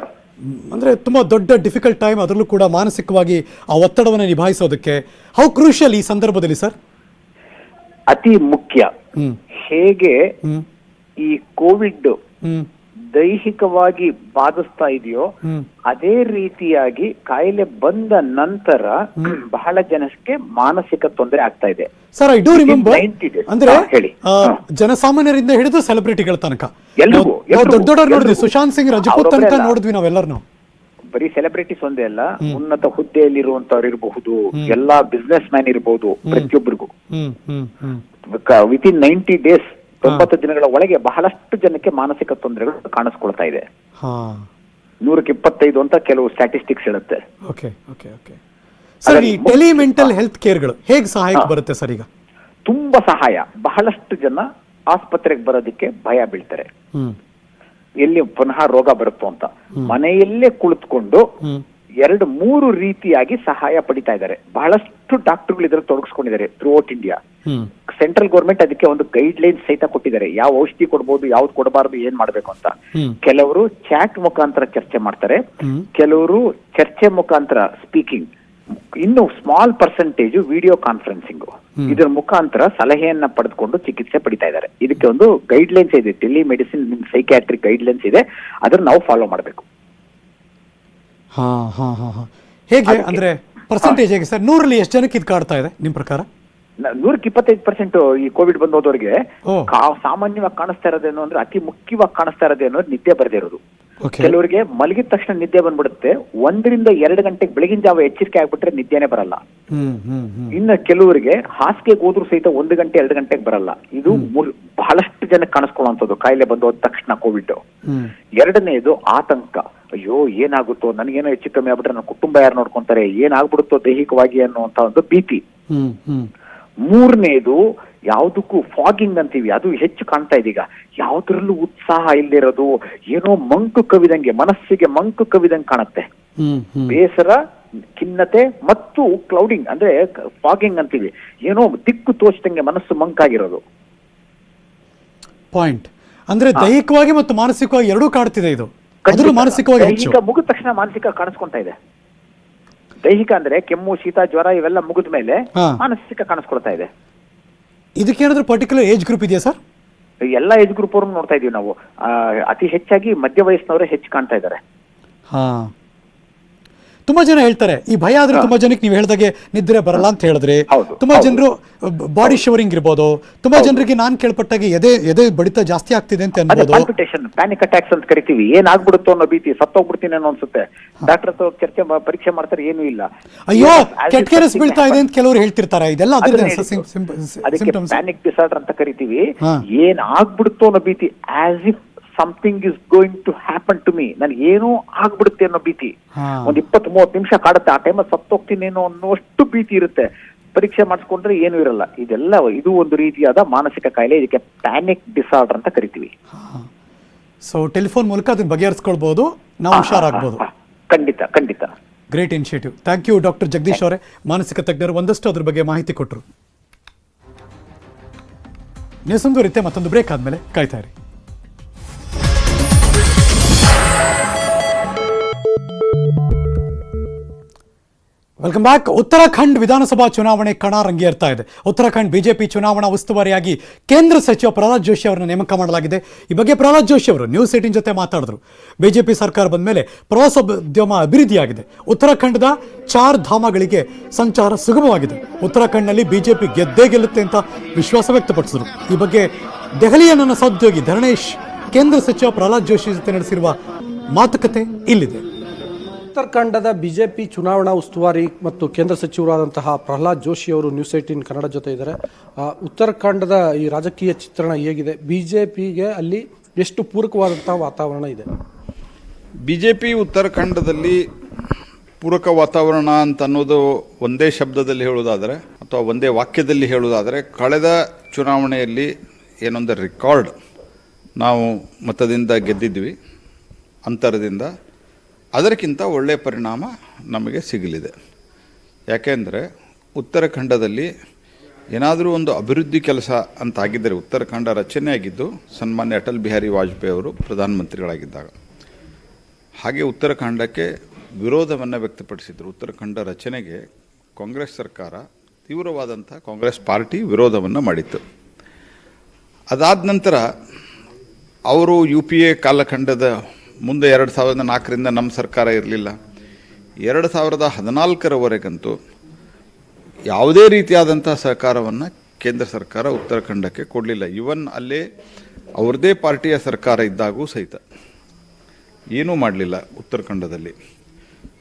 ಅಂದ್ರೆ ತುಂಬಾ ದೊಡ್ಡ ಡಿಫಿಕಲ್ಟ್ ಟೈಮ್, ಅದರಲ್ಲೂ ಕೂಡ ಮಾನಸಿಕವಾಗಿ ಆ ಒತ್ತಡವನ್ನು ನಿಭಾಯಿಸೋದಕ್ಕೆ ಹೌ ಕ್ರೂಷಿಯಲ್ ಈ ಸಂದರ್ಭದಲ್ಲಿ ಸರ್? ಅತಿ ಮುಖ್ಯ. ಹೇಗೆ ಈ ಕೋವಿಡ್ ದೈಹಿಕವಾಗಿ ಬಾಧಿಸ್ತಾ ಇದೆಯೋ ಅದೇ ರೀತಿಯಾಗಿ ಕಾಯಿಲೆ ಬಂದ ನಂತರ ಬಹಳ ಜನಕ್ಕೆ ಮಾನಸಿಕ ತೊಂದರೆ ಆಗ್ತಾ ಇದೆ ಸರ್. ಐ ಡೂ ರಿಮೆಂಬರ್, ಅಂದ್ರೆ ಜನಸಾಮಾನ್ಯರಿಂದ ಹಿಡಿದು ಸೆಲೆಬ್ರಿಟಿಗಳ ತನಕ ದೊಡ್ಡ ದೊಡ್ಡವ್ರು ನೋಡಿದ್ವಿ. ಸುಶಾಂತ್ ಸಿಂಗ್ ರಜಪೂತ್ ತನಕ ನೋಡಿದ್ವಿ ನಾವೆಲ್ಲರೂ. ಬರೀ ಸೆಲೆಬ್ರಿಟೀಸ್ ಒಂದೇ ಅಲ್ಲ, ಉನ್ನತ ಹುದ್ದೆಯಲ್ಲಿರುವಂತವ್ರು ಇರಬಹುದು, ಎಲ್ಲಾ ಬಿಸ್ನೆಸ್ ಮ್ಯಾನ್ ಇರಬಹುದು, ಪ್ರತಿಯೊಬ್ಬರಿಗೂ ವಿತಿನ್ 90 ಡೇಸ್ 90 ದಿನಗಳ ಒಳಗೆ ಬಹಳಷ್ಟು ಜನಕ್ಕೆ ಮಾನಸಿಕ ತೊಂದರೆಗಳು ಕಾಣಿಸ್ಕೊಳ್ತಾ ಇದೆ. 125 ಅಂತ ಕೆಲವು ಸ್ಟ್ಯಾಟಿಸ್ಟಿಕ್ಸ್ ಹೇಳುತ್ತೆ. ಸರ್, ಈ ಟೆಲಿ ಮೆಂಟಲ್ ಹೆಲ್ತ್ ಕೇರ್ಗಳು ಹೇಗೆ ಸಹಾಯಕ್ಕೆ ಬರುತ್ತೆ ಸರ್? ಈಗ ತುಂಬಾ ಸಹಾಯ. ಬಹಳಷ್ಟು ಜನ ಆಸ್ಪತ್ರೆಗೆ ಬರೋದಕ್ಕೆ ಭಯ ಬೀಳ್ತಾರೆ, ಎಲ್ಲಿ ಪುನಃ ರೋಗ ಬರುತ್ತೋ ಅಂತ. ಮನೆಯಲ್ಲೇ ಕುಳಿತುಕೊಂಡು 2-3 ರೀತಿಯಾಗಿ ಸಹಾಯ ಪಡಿತಾ ಇದ್ದಾರೆ. ಬಹಳಷ್ಟು ಡಾಕ್ಟರ್ಗಳು ಇದರಲ್ಲಿ ತೊಡಗಿಸ್ಕೊಂಡಿದ್ದಾರೆ ಥ್ರೂಔಟ್ ಇಂಡಿಯಾ. ಸೆಂಟ್ರಲ್ ಗೌರ್ಮೆಂಟ್ ಅದಕ್ಕೆ ಒಂದು ಗೈಡ್ ಲೈನ್ ಸಹಿತ ಕೊಟ್ಟಿದ್ದಾರೆ, ಯಾವ ಔಷಧಿ ಕೊಡಬಹುದು, ಯಾವ್ದು ಕೊಡಬಾರದು, ಏನ್ ಮಾಡ್ಬೇಕು ಅಂತ. ಕೆಲವರು ಚಾಟ್ ಮುಖಾಂತರ ಚರ್ಚೆ ಮಾಡ್ತಾರೆ, ಕೆಲವರು ಚರ್ಚೆ ಮುಖಾಂತರ ಸ್ಪೀಕಿಂಗ್, ಇನ್ನು ಸ್ಮಾಲ್ ಪರ್ಸೆಂಟೇಜ್ ವಿಡಿಯೋ ಕಾನ್ಫರೆನ್ಸಿಂಗ್, ಇದರ ಮುಖಾಂತರ ಸಲಹೆಯನ್ನ ಪಡೆದುಕೊಂಡು ಚಿಕಿತ್ಸೆ ಪಡಿತಾ ಇದ್ದಾರೆ. ಇದಕ್ಕೆ ಒಂದು ಗೈಡ್ ಲೈನ್ಸ್ ಇದೆ, tele medicine psychiatric guide lines ಇದೆ, ಅದನ್ನ ನಾವು ಫಾಲೋ ಮಾಡಬೇಕು. ಹಾ ಹಾ ಹಾ ಹಾ ಹೇಗೆ ಅಂದ್ರೆ ಪರ್ಸೆಂಟೇಜ್ ಹೇಗೆ ಸರ್? 100ರಲ್ಲಿ ಎಷ್ಟು ಜನಕ್ಕೆ ಇದು ಕಾಡ್ತಾ ಇದೆ ನಿಮ್ಮ ಪ್ರಕಾರ? 125% ಈ ಕೋವಿಡ್ ಬಂದೋದವ್ರಿಗೆ ಓ. ಸಾಮಾನ್ಯವಾಗಿ ಕಾಣಿಸ್ತಾ ಇರೋದೇನು ಅಂದ್ರೆ, ಅತಿ ಮುಖ್ಯವಾಗಿ ಕಾಣಿಸ್ತಾ ಇರೋದೇನು ನಿದ್ದೆ ಬರದೇ ಇರೋದು. ಓಕೆ. ಕೆಲವರಿಗೆ ಮಲಗಿದ ತಕ್ಷಣ ನಿದ್ದೆ ಬಂದ್ಬಿಡುತ್ತೆ. 1 ರಿಂದ 2 ಗಂಟೆಗೆ ಬೆಳಗಿನ ಜಾವ ಎಚ್ಚರಿಕೆ ಆಗ್ಬಿಟ್ರೆ ನಿದ್ದೆನೆ ಬರಲ್ಲ. ಇನ್ನು ಕೆಲವರಿಗೆ ಹಾಸಿಗೆಗೆ ಹೋದ್ರು ಸಹಿತ 1 ಗಂಟೆ 2 ಗಂಟೆಗೆ ಬರಲ್ಲ. ಇದು ಬಹಳಷ್ಟು ಜನಕ್ಕೆ ಕಾಣಿಸ್ಕೊಳ್ಳುವಂಥದ್ದು ಕಾಯಿಲೆ ಬಂದೋದ ತಕ್ಷಣ ಕೋವಿಡ್. ಎರಡನೇದು ಆತಂಕ. ಅಯ್ಯೋ ಏನಾಗುತ್ತೋ, ನನಗೇನೋ ಹೆಚ್ಚು ಕಮ್ಮಿ ಆಗ್ಬಿಟ್ರೆ ನನ್ನ ಕುಟುಂಬ ಯಾರು ನೋಡ್ಕೊಂತಾರೆ, ಏನಾಗ್ಬಿಡುತ್ತೋ ದೈಹಿಕವಾಗಿ ಅನ್ನುವಂತ ಒಂದು ಭೀತಿ. ಮೂರನೇದು ಯಾವ್ದಕ್ಕೂ ಫಾಗಿಂಗ್ ಅಂತೀವಿ, ಅದು ಹೆಚ್ಚು ಕಾಣ್ತಾ ಇದೆ ಈಗ. ಯಾವ್ದ್ರಲ್ಲೂ ಉತ್ಸಾಹ ಇಲ್ಲಿರೋದು, ಏನೋ ಮಂಕು ಕವಿದಂಗೆ, ಮನಸ್ಸಿಗೆ ಮಂಕು ಕವಿದಂಗೆ ಕಾಣುತ್ತೆ. ಬೇಸರ, ಖಿನ್ನತೆ ಮತ್ತು ಕ್ಲೌಡಿಂಗ್ ಅಂದ್ರೆ ಫಾಗಿಂಗ್ ಅಂತೀವಿ, ಏನೋ ದಿಕ್ಕು ತೋಚದಂಗೆ ಮನಸ್ಸು ಮಂಕಾಗಿರೋದು. ಪಾಯಿಂಟ್ ಅಂದ್ರೆ ದೈಹಿಕವಾಗಿ ಮತ್ತು ಮಾನಸಿಕವಾಗಿ ಎರಡೂ ಕಾಡ್ತಿದೆ ಇದು. ಮಾನಸಿಕವಾಗಿ ದೈಹಿಕ ಮುಗಿದ ತಕ್ಷಣ ಮಾನಸಿಕ ಕಾಣಿಸ್ಕೊಂತಾ ಇದೆ. ದೈಹಿಕ ಅಂದ್ರೆ ಕೆಮ್ಮು, ಶೀತ, ಜ್ವರ ಇವೆಲ್ಲ ಮುಗಿದ ಮೇಲೆ ಮಾನಸಿಕ ಕಾಣಿಸ್ಕೊಳ್ತಾ ಇದೆ. ಇದಕ್ಕೇನಾದ್ರೂ ಪರ್ಟಿಕ್ಯುಲರ್ ಏಜ್ ಗ್ರೂಪ್ ಇದೆಯಾ ಸರ್? ಎಲ್ಲ ಏಜ್ ಗ್ರೂಪ್ ಅವ್ರನ್ನ ನೋಡ್ತಾ ಇದೀವಿ ನಾವು. ಅತಿ ಹೆಚ್ಚಾಗಿ ಮಧ್ಯ ವಯಸ್ಸಿನವರೇ ಹೆಚ್ಚು ಕಾಣ್ತಾ ಇದ್ದಾರೆ. ಹಾ, ತುಂಬಾ ಜನ ಹೇಳ್ತಾರೆ ಈ ಭಯ ಆದ್ರೆ ತುಂಬಾ ಜನಕ್ಕೆ ನೀವು ಹೇಳ್ದಾಗೆ ನಿದ್ರೆ ಬರಲ್ಲ ಅಂತ ಹೇಳಿದ್ರೆ, ತುಂಬಾ ಜನರು ಬಾಡಿ ಶಿವರಿಂಗ್ ಇರ್ಬೋದು, ತುಂಬಾ ಜನರಿಗೆ ನಾನ್ ಕೇಳ್ಪಟ್ಟಾಗೆ ಎದೆ ಬಡಿತ ಜಾಸ್ತಿ ಆಗ್ತಿದೆ ಅಂತ ಅನ್ಬೋದು. ಪ್ಯಾನಿಕ್ ಅಟ್ಯಾಕ್ಸ್ ಅಂತ ಕರಿತೀವಿ. ಏನಾಗ್ಬಿಡುತ್ತೋ ಅನ್ನೋ ಭೀತಿ, ಸತ್ತೋಗ್ಬಿಡ್ತೀನಿ ಅನ್ನೋ ಅನ್ಸುತ್ತೆ. ಡಾಕ್ಟರ್ ಹತ್ರ ಪರೀಕ್ಷೆ ಮಾಡ್ತಾರೆ, ಏನೂ ಇಲ್ಲ. ಅಯ್ಯೋ ಕೆಟ್ಕೆರೆಸ್ ಬೀಳ್ತಾ ಇದೆ ಅಂತ ಕೆಲವರು ಹೇಳ್ತಿರ್ತಾರೆ. ಇದೆಲ್ಲ ಅದಕ್ಕೆ ಪ್ಯಾನಿಕ್ ಡಿಸಾರ್ಡರ್ ಅಂತ ಕರಿತೀವಿ. ಏನ್ ಆಗ್ಬಿಡುತ್ತೋ ಅನ್ನೋ ಭೀತಿ, as if something is going to happen to me, ನನ್ಗೆ ಏನೋ ಆಗ್ಬಿಡುತ್ತೆ ಅನ್ನೋ ಭೀತಿ. 20-30 ನಿಮಿಷ ಕಾಡುತ್ತೆ. ಆ ಟೈಮಲ್ಲಿ ಸತ್ತೋಗ್ತೀನೇನೋ ಅನ್ನೋಷ್ಟು ಭೀತಿ ಇರುತ್ತೆ. ಪರೀಕ್ಷೆ ಮಾಡಿಸ್ಕೊಂಡ್ರೆ ಏನೂ ಇರಲ್ಲ. ಇದು ಒಂದು ರೀತಿಯಾದ ಮಾನಸಿಕ ಕಾಯಿಲೆ. ಇದಕ್ಕೆ ಪ್ಯಾನಿಕ್ ಡಿಸಾರ್ಡರ್ ಅಂತ ಕರಿತೀವಿ. ಸೊ ಟೆಲಿಫೋನ್ ಮೂಲಕ ಅದನ್ನ ಬಗೆಹರಿಸ್ಕೊಳ್ಬಹುದು, ನಾವು ಹುಷಾರಾಗಬಹುದು. ಖಂಡಿತ ಖಂಡಿತ. Great initiative. Thank you doctor Jagadish ಅವರೇ, ಮಾನಸಿಕ ತಜ್ಞರು. ಒಂದಷ್ಟು ಅದ್ರ ಬಗ್ಗೆ ಮಾಹಿತಿ ಕೊಟ್ಟರು. ನ್ಯೂಸ್ ಮುಂದುವರಿಯುತ್ತೆ. ಮತ್ತೊಂದು ಬ್ರೇಕ್ ಆದ್ಮೇಲೆ ಕಾಯ್ತಾ ಇರಿ. Welcome back. ಉತ್ತರಾಖಂಡ್ ವಿಧಾನಸಭಾ ಚುನಾವಣೆ ಕಣ ರಂಗೇರ್ತಾ ಇದೆ. ಉತ್ತರಾಖಂಡ್ ಬಿಜೆಪಿ ಚುನಾವಣಾ ಉಸ್ತುವಾರಿಯಾಗಿ ಕೇಂದ್ರ ಸಚಿವ ಪ್ರಹ್ಲಾದ್ ಜೋಶಿ ಅವರನ್ನು ನೇಮಕ ಮಾಡಲಾಗಿದೆ. ಈ ಬಗ್ಗೆ ಪ್ರಹ್ಲಾದ್ ಜೋಶಿ ಅವರು ನ್ಯೂಸ್ 18 ಜೊತೆ ಮಾತಾಡಿದ್ರು. ಬಿಜೆಪಿ ಸರ್ಕಾರ ಬಂದ ಮೇಲೆ ಪ್ರವಾಸೋದ್ಯಮ ಅಭಿವೃದ್ಧಿಯಾಗಿದೆ. ಉತ್ತರಾಖಂಡದ 4 ಧಾಮಗಳಿಗೆ ಸಂಚಾರ ಸುಗಮವಾಗಿದೆ. ಉತ್ತರಾಖಂಡ್ನಲ್ಲಿ ಬಿಜೆಪಿ ಗೆದ್ದೇ ಗೆಲ್ಲುತ್ತೆ ಅಂತ ವಿಶ್ವಾಸ ವ್ಯಕ್ತಪಡಿಸಿದರು. ಈ ಬಗ್ಗೆ ದೆಹಲಿಯ ನನ್ನ ಸಹೋದ್ಯೋಗಿ ಧರಣೇಶ್ ಕೇಂದ್ರ ಸಚಿವ ಪ್ರಹ್ಲಾದ್ ಜೋಶಿ ಜೊತೆ ನಡೆಸಿರುವ ಮಾತುಕತೆ ಇಲ್ಲಿದೆ. ಉತ್ತರಾಖಂಡದ ಬಿಜೆಪಿ ಚುನಾವಣಾ ಉಸ್ತುವಾರಿ ಮತ್ತು ಕೇಂದ್ರ ಸಚಿವರಾದಂತಹ ಪ್ರಹ್ಲಾದ್ ಜೋಶಿ ಅವರು ನ್ಯೂಸ್ 18 ಕನ್ನಡ ಜೊತೆ ಇದ್ದಾರೆ. ಉತ್ತರಾಖಂಡದ ಈ ರಾಜಕೀಯ ಚಿತ್ರಣ ಹೇಗಿದೆ? ಬಿಜೆಪಿಗೆ ಅಲ್ಲಿ ಎಷ್ಟು ಪೂರಕವಾದಂತಹ ವಾತಾವರಣ ಇದೆ? ಬಿಜೆಪಿ ಉತ್ತರಾಖಂಡದಲ್ಲಿ ಪೂರಕ ವಾತಾವರಣ ಅಂತ ಅನ್ನೋದು ಒಂದೇ ಶಬ್ದದಲ್ಲಿ ಹೇಳುವುದಾದರೆ ಅಥವಾ ಒಂದೇ ವಾಕ್ಯದಲ್ಲಿ ಹೇಳುವುದಾದರೆ, ಕಳೆದ ಚುನಾವಣೆಯಲ್ಲಿ ಏನೊಂದು ರೆಕಾರ್ಡ್ ನಾವು ಮತದಿಂದ ಗೆದ್ದಿದ್ವಿ ಅಂತರದಿಂದ, ಅದಕ್ಕಿಂತ ಒಳ್ಳೆಯ ಪರಿಣಾಮ ನಮಗೆ ಸಿಗಲಿದೆ. ಯಾಕೆಂದರೆ ಉತ್ತರಾಖಂಡದಲ್ಲಿ ಏನಾದರೂ ಒಂದು ಅಭಿವೃದ್ಧಿ ಕೆಲಸ ಅಂತಾಗಿದ್ದರೆ, ಉತ್ತರಾಖಂಡ ರಚನೆ ಆಗಿದ್ದು ಸನ್ಮಾನ್ಯ ಅಟಲ್ ಬಿಹಾರಿ ವಾಜಪೇಯಿ ಅವರು ಪ್ರಧಾನಮಂತ್ರಿಗಳಾಗಿದ್ದಾಗ. ಹಾಗೆ ಉತ್ತರಾಖಂಡಕ್ಕೆ ವಿರೋಧವನ್ನು ವ್ಯಕ್ತಪಡಿಸಿದರು. ಉತ್ತರಾಖಂಡ ರಚನೆಗೆ ಕಾಂಗ್ರೆಸ್ ಸರ್ಕಾರ, ತೀವ್ರವಾದಂಥ ಕಾಂಗ್ರೆಸ್ ಪಾರ್ಟಿ ವಿರೋಧವನ್ನು ಮಾಡಿತ್ತು. ಅದಾದ ನಂತರ ಅವರು UPA ಕಾಲಖಂಡದ ಮುಂದೆ 2004ರಿಂದ ನಮ್ಮ ಸರ್ಕಾರ ಇರಲಿಲ್ಲ. 2014ರವರೆಗಂತೂ ಯಾವುದೇ ರೀತಿಯಾದಂಥ ಸಹಕಾರವನ್ನು ಕೇಂದ್ರ ಸರ್ಕಾರ ಉತ್ತರಾಖಂಡಕ್ಕೆ ಕೊಡಲಿಲ್ಲ. ಇವನ್ ಅಲ್ಲೇ ಅವ್ರದ್ದೇ ಪಾರ್ಟಿಯ ಸರ್ಕಾರ ಇದ್ದಾಗೂ ಸಹಿತ ಏನೂ ಮಾಡಲಿಲ್ಲ ಉತ್ತರಾಖಂಡದಲ್ಲಿ.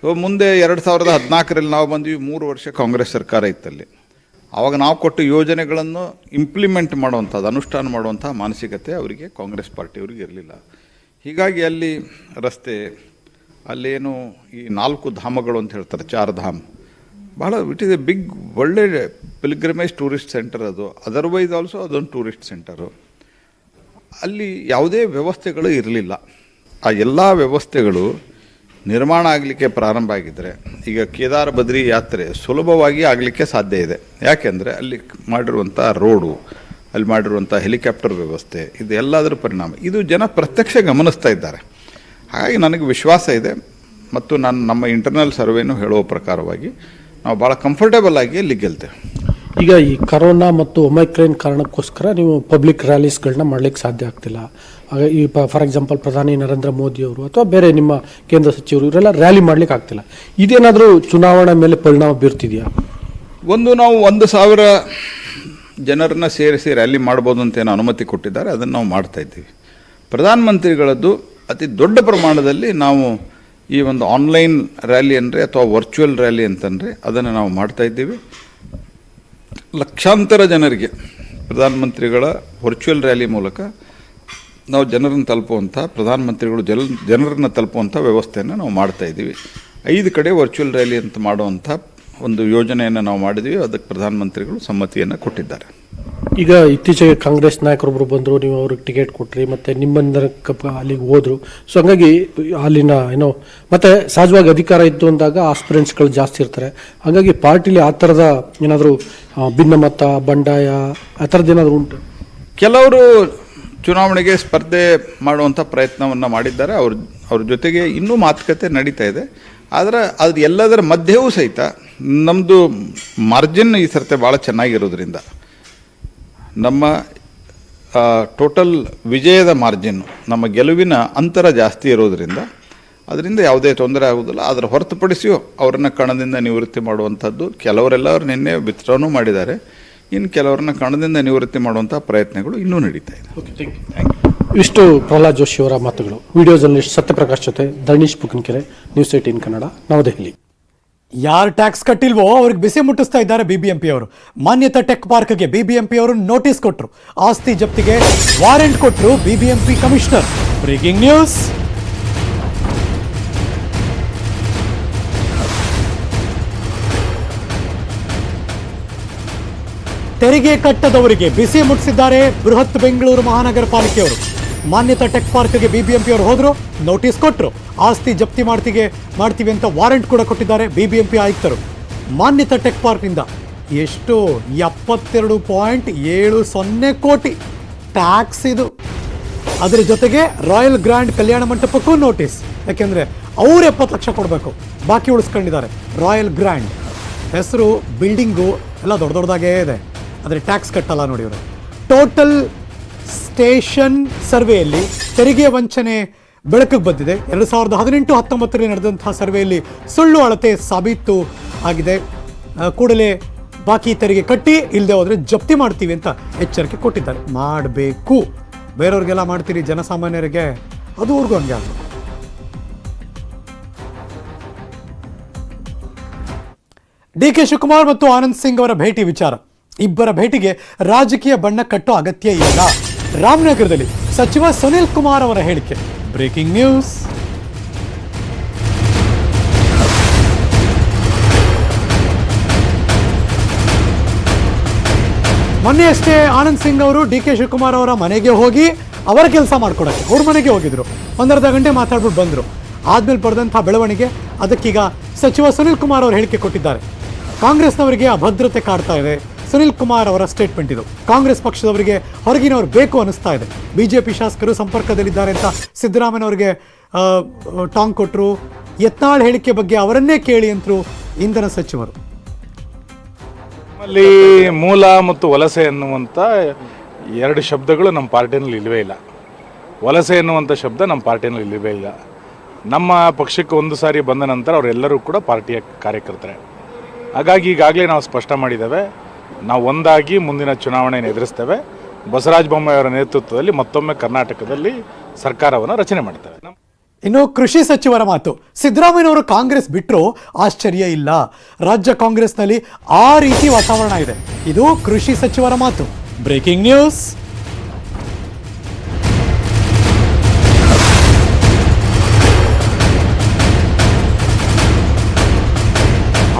ಸೊ ಮುಂದೆ 2014ರಲ್ಲಿ ನಾವು ಬಂದ್ವಿ. 3 ವರ್ಷ ಕಾಂಗ್ರೆಸ್ ಸರ್ಕಾರ ಇತ್ತಲ್ಲಿ. ಆವಾಗ ನಾವು ಕೊಟ್ಟ ಯೋಜನೆಗಳನ್ನು ಇಂಪ್ಲಿಮೆಂಟ್ ಮಾಡುವಂಥದ್ದು, ಅನುಷ್ಠಾನ ಮಾಡುವಂಥ ಮಾನಸಿಕತೆ ಅವರಿಗೆ, ಕಾಂಗ್ರೆಸ್ ಪಾರ್ಟಿಯವರಿಗೆ ಇರಲಿಲ್ಲ. ಹೀಗಾಗಿ ಅಲ್ಲಿ ರಸ್ತೆ, ಅಲ್ಲೇನು ಈ 4 ಧಾಮಗಳು ಅಂತ ಹೇಳ್ತಾರೆ, 4 ಧಾಮ್, ಬಹಳ ಇಟ್ ಈಸ್ ಎ ಬಿಗ್ ಒಳ್ಳೆ ಪಿಲ್ಗ್ರಿಮೇಜ್ ಟೂರಿಸ್ಟ್ ಸೆಂಟರ್ ಅದು. ಅದರ್ವೈಸ್ ಆಲ್ಸೋ ಅದೊಂದು ಟೂರಿಸ್ಟ್ ಸೆಂಟರು. ಅಲ್ಲಿ ಯಾವುದೇ ವ್ಯವಸ್ಥೆಗಳು ಇರಲಿಲ್ಲ. ಆ ಎಲ್ಲ ವ್ಯವಸ್ಥೆಗಳು ನಿರ್ಮಾಣ ಆಗಲಿಕ್ಕೆ ಪ್ರಾರಂಭ ಆಗಿದ್ದರೆ ಈಗ ಕೇದಾರ ಬದ್ರಿ ಯಾತ್ರೆ ಸುಲಭವಾಗಿ ಆಗಲಿಕ್ಕೆ ಸಾಧ್ಯ ಇದೆ. ಯಾಕೆಂದರೆ ಅಲ್ಲಿ ಮಾಡಿರುವಂಥ ರೋಡು, ಅಲ್ಲಿ ಮಾಡಿರುವಂಥ ಹೆಲಿಕಾಪ್ಟರ್ ವ್ಯವಸ್ಥೆ, ಇದು ಎಲ್ಲದರ ಪರಿಣಾಮ ಇದು ಜನ ಪ್ರತ್ಯಕ್ಷ ಗಮನಿಸ್ತಾ ಇದ್ದಾರೆ. ಹಾಗಾಗಿ ನನಗೆ ವಿಶ್ವಾಸ ಇದೆ. ಮತ್ತು ನಮ್ಮ ಇಂಟರ್ನಲ್ ಸರ್ವೇನೂ ಹೇಳುವ ಪ್ರಕಾರವಾಗಿ ನಾವು ಭಾಳ ಕಂಫರ್ಟೇಬಲ್ ಆಗಿ ಅಲ್ಲಿ ಗೆಲ್ತೇವೆ. ಈಗ ಈ ಕರೋನಾ ಮತ್ತು ಒಮೈಕ್ರಾನ್ ಕಾರಣಕ್ಕೋಸ್ಕರ ನೀವು ಪಬ್ಲಿಕ್ ರ್ಯಾಲೀಸ್ಗಳನ್ನ ಮಾಡ್ಲಿಕ್ಕೆ ಸಾಧ್ಯ ಆಗ್ತಿಲ್ಲ. ಆಗ ಈ ಫಾರ್ ಎಕ್ಸಾಂಪಲ್ ಪ್ರಧಾನಿ ನರೇಂದ್ರ ಮೋದಿ ಅವರು ಅಥವಾ ಬೇರೆ ನಿಮ್ಮ ಕೇಂದ್ರ ಸಚಿವರು ಇವರೆಲ್ಲ ರ್ಯಾಲಿ ಮಾಡ್ಲಿಕ್ಕೆ ಆಗ್ತಿಲ್ಲ. ಇದೇನಾದರೂ ಚುನಾವಣೆ ಮೇಲೆ ಪರಿಣಾಮ ಬೀರ್ತಿದೆಯಾ? ನಾವು 1,000 ಜನರನ್ನ ಸೇರಿಸಿ ರ್ಯಾಲಿ ಮಾಡ್ಬೋದು ಅಂತ ಏನು ಅನುಮತಿ ಕೊಟ್ಟಿದ್ದಾರೆ, ಅದನ್ನು ನಾವು ಮಾಡ್ತಾ ಇದ್ದೀವಿ. ಪ್ರಧಾನಮಂತ್ರಿಗಳದ್ದು ಅತಿ ದೊಡ್ಡ ಪ್ರಮಾಣದಲ್ಲಿ ನಾವು ಈ ಒಂದು ಆನ್ಲೈನ್ ರ್ಯಾಲಿ ಅಂದರೆ ಅಥವಾ ವರ್ಚುವಲ್ ರ್ಯಾಲಿ ಅಂತಂದರೆ ಅದನ್ನು ನಾವು ಮಾಡ್ತಾ ಇದ್ದೀವಿ. ಲಕ್ಷಾಂತರ ಜನರಿಗೆ ಪ್ರಧಾನಮಂತ್ರಿಗಳ ವರ್ಚುವಲ್ ರ್ಯಾಲಿ ಮೂಲಕ ನಾವು ಜನರನ್ನು ತಲುಪುವಂಥ, ಪ್ರಧಾನಮಂತ್ರಿಗಳು ಜನರನ್ನು ತಲುಪುವಂಥ ವ್ಯವಸ್ಥೆಯನ್ನು ನಾವು ಮಾಡ್ತಾ ಇದ್ದೀವಿ. 5 ಕಡೆ ವರ್ಚುವಲ್ ರ್ಯಾಲಿ ಅಂತ ಮಾಡುವಂಥ ಒಂದು ಯೋಜನೆಯನ್ನು ನಾವು ಮಾಡಿದ್ವಿ. ಅದಕ್ಕೆ ಪ್ರಧಾನಮಂತ್ರಿಗಳು ಸಮ್ಮತಿಯನ್ನು ಕೊಟ್ಟಿದ್ದಾರೆ. ಈಗ ಇತ್ತೀಚೆಗೆ ಕಾಂಗ್ರೆಸ್ ನಾಯಕರೊಬ್ಬರು ಬಂದರು, ನೀವು ಅವ್ರಿಗೆ ಟಿಕೆಟ್ ಕೊಟ್ರಿ, ಮತ್ತೆ ನಿಮ್ಮನ್ನ ಅಲ್ಲಿಗೆ ಹೋದ್ರು. ಸೊ ಹಂಗಾಗಿ ಅಲ್ಲಿನ ಮತ್ತೆ ಸಹಜವಾಗಿ ಅಧಿಕಾರ ಇತ್ತು ಅಂದಾಗ ಆಸ್ಪಿರೆಂಟ್ಸ್ಗಳು ಜಾಸ್ತಿ ಇರ್ತಾರೆ. ಹಾಗಾಗಿ ಪಾರ್ಟಿಲಿ ಆ ಥರದ ಏನಾದರೂ ಭಿನ್ನಮತ, ಬಂಡಾಯ ಆ ಥರದ್ದು ಏನಾದರೂ ಉಂಟು? ಕೆಲವರು ಚುನಾವಣೆಗೆ ಸ್ಪರ್ಧೆ ಮಾಡುವಂಥ ಪ್ರಯತ್ನವನ್ನು ಮಾಡಿದ್ದಾರೆ. ಅವ್ರ ಜೊತೆಗೆ ಇನ್ನೂ ಮಾತುಕತೆ ನಡೀತಾ ಇದೆ. ಆದರೆ ಅದು ಎಲ್ಲದರ ಮಧ್ಯೆಯೂ ಸಹಿತ ನಮ್ಮದು ಮಾರ್ಜಿನ್ ಈ ಸರ್ತೆ ಭಾಳ ಚೆನ್ನಾಗಿರೋದ್ರಿಂದ, ನಮ್ಮ ಟೋಟಲ್ ವಿಜಯದ ಮಾರ್ಜಿನ್ನು, ನಮ್ಮ ಗೆಲುವಿನ ಅಂತರ ಜಾಸ್ತಿ ಇರೋದರಿಂದ ಅದರಿಂದ ಯಾವುದೇ ತೊಂದರೆ ಆಗೋದಿಲ್ಲ. ಅದರ ಹೊರತುಪಡಿಸಿಯೂ ಅವರನ್ನು ಕಣದಿಂದ ನಿವೃತ್ತಿ ಮಾಡುವಂಥದ್ದು, ಕೆಲವರೆಲ್ಲವರು ನಿನ್ನೆ ವಿತ್ಡ್ರಾನೂ ಮಾಡಿದ್ದಾರೆ. ಇನ್ನು ಕೆಲವರನ್ನ ಕಣದಿಂದ ನಿವೃತ್ತಿ ಮಾಡುವಂಥ ಪ್ರಯತ್ನಗಳು ಇನ್ನೂ ನಡೀತಾ ಇದೆ. ಇಷ್ಟು ಪ್ರಹ್ಲಾದ್ ಜೋಶಿ ಅವರ ಮಾತುಗಳು. ವಿಡಿಯೋ ಜರ್ನಲಿಸ್ಟ್ ಸತ್ಯಪ್ರಕಾಶ್ ಜೊತೆ ಧರಣೀಶ್ ಬುಕನ್ಕೆರೆ, ನ್ಯೂಸ್ 18 ಕನ್ನಡ, ನವದೆಹಲಿ. ಯಾರು ಟ್ಯಾಕ್ಸ್ ಕಟ್ಟಿಲ್ವೋ ಅವ್ರಿಗೆ ಬಿಸಿ ಮುಟ್ಟಿಸ್ತಾ ಇದ್ದಾರೆ ಬಿಬಿಎಂಪಿ ಅವರು. ಮಾನ್ಯತಾ ಟೆಕ್ ಪಾರ್ಕ್ಗೆ ಬಿಬಿಎಂಪಿ ಅವರು ನೋಟಿಸ್ ಕೊಟ್ಟರು, ಆಸ್ತಿ ಜಪ್ತಿಗೆ ವಾರೆಂಟ್ ಕೊಟ್ಟರು ಬಿಬಿಎಂಪಿ ಕಮಿಷನರ್. Breaking news. ತೆರಿಗೆ ಕಟ್ಟದವರಿಗೆ ಬಿಸಿ ಮುಟ್ಟಿಸಿದ್ದಾರೆ ಬೃಹತ್ ಬೆಂಗಳೂರು ಮಹಾನಗರ ಪಾಲಿಕೆಯವರು. ಮಾನ್ಯತಾ ಟೆಕ್ ಪಾರ್ಕ್ಗೆ ಬಿಬಿಎಂಪಿ ಅವರು ಹೋದ್ರು, ನೋಟಿಸ್ ಕೊಟ್ಟರು, ಆಸ್ತಿ ಜಪ್ತಿ ಮಾಡ್ತೀವಿ ಅಂತ ವಾರೆಂಟ್ ಕೂಡ ಕೊಟ್ಟಿದ್ದಾರೆ ಬಿಬಿಎಂಪಿ ಆಯುಕ್ತರು. ಮಾನ್ಯತಾ ಟೆಕ್ ಪಾರ್ಕ್ನಿಂದ ಎಷ್ಟು 72.70 ಕೋಟಿ ಟ್ಯಾಕ್ಸ್ ಇದು. ಅದರ ಜೊತೆಗೆ ರಾಯಲ್ ಗ್ರ್ಯಾಂಡ್ ಕಲ್ಯಾಣ ಮಂಟಪಕ್ಕೂ ನೋಟಿಸ್, ಯಾಕೆಂದರೆ ಅವರು 70 ಲಕ್ಷ ಕೊಡಬೇಕು, ಬಾಕಿ ಉಳಿಸ್ಕೊಂಡಿದ್ದಾರೆ. ರಾಯಲ್ ಗ್ರ್ಯಾಂಡ್ ಹೆಸರು, ಬಿಲ್ಡಿಂಗು ಎಲ್ಲ ದೊಡ್ಡದಾಗೇ ಇದೆ, ಆದರೆ ಟ್ಯಾಕ್ಸ್ ಕಟ್ಟಲ್ಲ ನೋಡಿ ಅವರು. ಟೋಟಲ್ ಸ್ಟೇಷನ್ ಸರ್ವೆಯಲ್ಲಿ ತೆರಿಗೆ ವಂಚನೆ ಬೆಳಕಿಗೆ ಬಂದಿದೆ. 2018-19 ನಡೆದಂತಹ ಸರ್ವೆಯಲ್ಲಿ ಸುಳ್ಳು ಅಳತೆ ಸಾಬೀತು ಆಗಿದೆ. ಕೂಡಲೇ ಬಾಕಿ ತೆರಿಗೆ ಕಟ್ಟಿ, ಇಲ್ಲದೆ ಹೋದರೆ ಜಪ್ತಿ ಮಾಡ್ತೀವಿ ಅಂತ ಎಚ್ಚರಿಕೆ ಕೊಟ್ಟಿದ್ದಾರೆ. ಮಾಡಬೇಕು, ಬೇರೆಯವ್ರಿಗೆಲ್ಲ ಮಾಡ್ತೀರಿ, ಜನಸಾಮಾನ್ಯರಿಗೆ ಅದು ಊರಿಗೂ ಹಂಗೆ ಆಗಬೇಕು. ಡಿ.ಕೆ. ಶಿವಕುಮಾರ್ ಮತ್ತು ಆನಂದ್ ಸಿಂಗ್ ಅವರ ಭೇಟಿ ವಿಚಾರ. ಇಬ್ಬರ ಭೇಟಿಗೆ ರಾಜಕೀಯ ಬಣ್ಣ ಕಟ್ಟೋ ಅಗತ್ಯ ಇಲ್ಲ. ರಾಮನಗರದಲ್ಲಿ ಸಚಿವ ಸುನಿಲ್ ಕುಮಾರ್ ಅವರ ಹೇಳಿಕೆ. Breaking news. ಮೊನ್ನೆಯಷ್ಟೇ ಆನಂದ್ ಸಿಂಗ್ ಅವರು ಡಿ.ಕೆ. ಶಿವಕುಮಾರ್ ಅವರ ಮನೆಗೆ ಹೋಗಿ ಅವರ ಕೆಲಸ ಮಾಡ್ಕೊಡಕ್ಕೆ ಅವ್ರ ಮನೆಗೆ ಹೋಗಿದ್ರು. 1.5 ಗಂಟೆ ಮಾತಾಡ್ಬಿಟ್ಟು ಬಂದರು. ಆದ್ಮೇಲೆ ಪಡೆದಂತಹ ಬೆಳವಣಿಗೆ, ಅದಕ್ಕೀಗ ಸಚಿವ ಸುನಿಲ್ ಕುಮಾರ್ ಅವರು ಹೇಳಿಕೆ ಕೊಟ್ಟಿದ್ದಾರೆ. ಕಾಂಗ್ರೆಸ್ನವರಿಗೆ ಅಭದ್ರತೆ ಕಾಡ್ತಾ ಇದೆ. ಸುನಿಲ್ ಕುಮಾರ್ ಅವರ ಸ್ಟೇಟ್ಮೆಂಟ್ ಇದು. ಕಾಂಗ್ರೆಸ್ ಪಕ್ಷದವರಿಗೆ ಹೊರಗಿನವರು ಬೇಕು ಅನಿಸ್ತಾ ಇದೆ. ಬಿಜೆಪಿ ಶಾಸಕರು ಸಂಪರ್ಕದಲ್ಲಿದ್ದಾರೆ ಅಂತ ಸಿದ್ದರಾಮಯ್ಯನವರಿಗೆ ಟಾಂಗ್ ಕೊಟ್ಟರು. ಯತ್ನಾಳ್ ಹೇಳಿಕೆ ಬಗ್ಗೆ ಅವರನ್ನೇ ಕೇಳಿ ಅಂತರು ಇಂಧನ ಸಚಿವರು. ನಮ್ಮಲ್ಲಿ ಮೂಲ ಮತ್ತು ವಲಸೆ ಎನ್ನುವಂಥ 2 ಶಬ್ದಗಳು ನಮ್ಮ ಪಾರ್ಟಿನಲ್ಲಿ ಇಲ್ಲವೇ ಇಲ್ಲ. ವಲಸೆ ಎನ್ನುವಂಥ ಶಬ್ದ ನಮ್ಮ ಪಾರ್ಟಿನಲ್ಲಿ ಇಲ್ಲವೇ ಇಲ್ಲ. ನಮ್ಮ ಪಕ್ಷಕ್ಕೆ ಒಂದು ಸಾರಿ ಬಂದ ನಂತರ ಅವರೆಲ್ಲರೂ ಕೂಡ ಪಾರ್ಟಿಯ ಕಾರ್ಯಕರ್ತರೆ. ಹಾಗಾಗಿ ಈಗಾಗಲೇ ನಾವು ಸ್ಪಷ್ಟ ಮಾಡಿದ್ದೇವೆ, ನಾವು ಒಂದಾಗಿ ಮುಂದಿನ ಚುನಾವಣೆಯನ್ನು ಎದುರಿಸ್ತೇವೆ. ಬಸವರಾಜ ಬೊಮ್ಮಾಯಿ ಅವರ ನೇತೃತ್ವದಲ್ಲಿ ಮತ್ತೊಮ್ಮೆ ಕರ್ನಾಟಕದಲ್ಲಿ ಸರ್ಕಾರವನ್ನು ರಚನೆ ಮಾಡ್ತೇವೆ. ಇನ್ನು ಕೃಷಿ ಸಚಿವರ ಮಾತು. ಸಿದ್ದರಾಮಯ್ಯನವರು ಕಾಂಗ್ರೆಸ್ ಬಿಟ್ಟರು ಆಶ್ಚರ್ಯ ಇಲ್ಲ. ರಾಜ್ಯ ಕಾಂಗ್ರೆಸ್ನಲ್ಲಿ ಆ ರೀತಿ ವಾತಾವರಣ ಇದೆ. ಇದು ಕೃಷಿ ಸಚಿವರ ಮಾತು. Breaking news.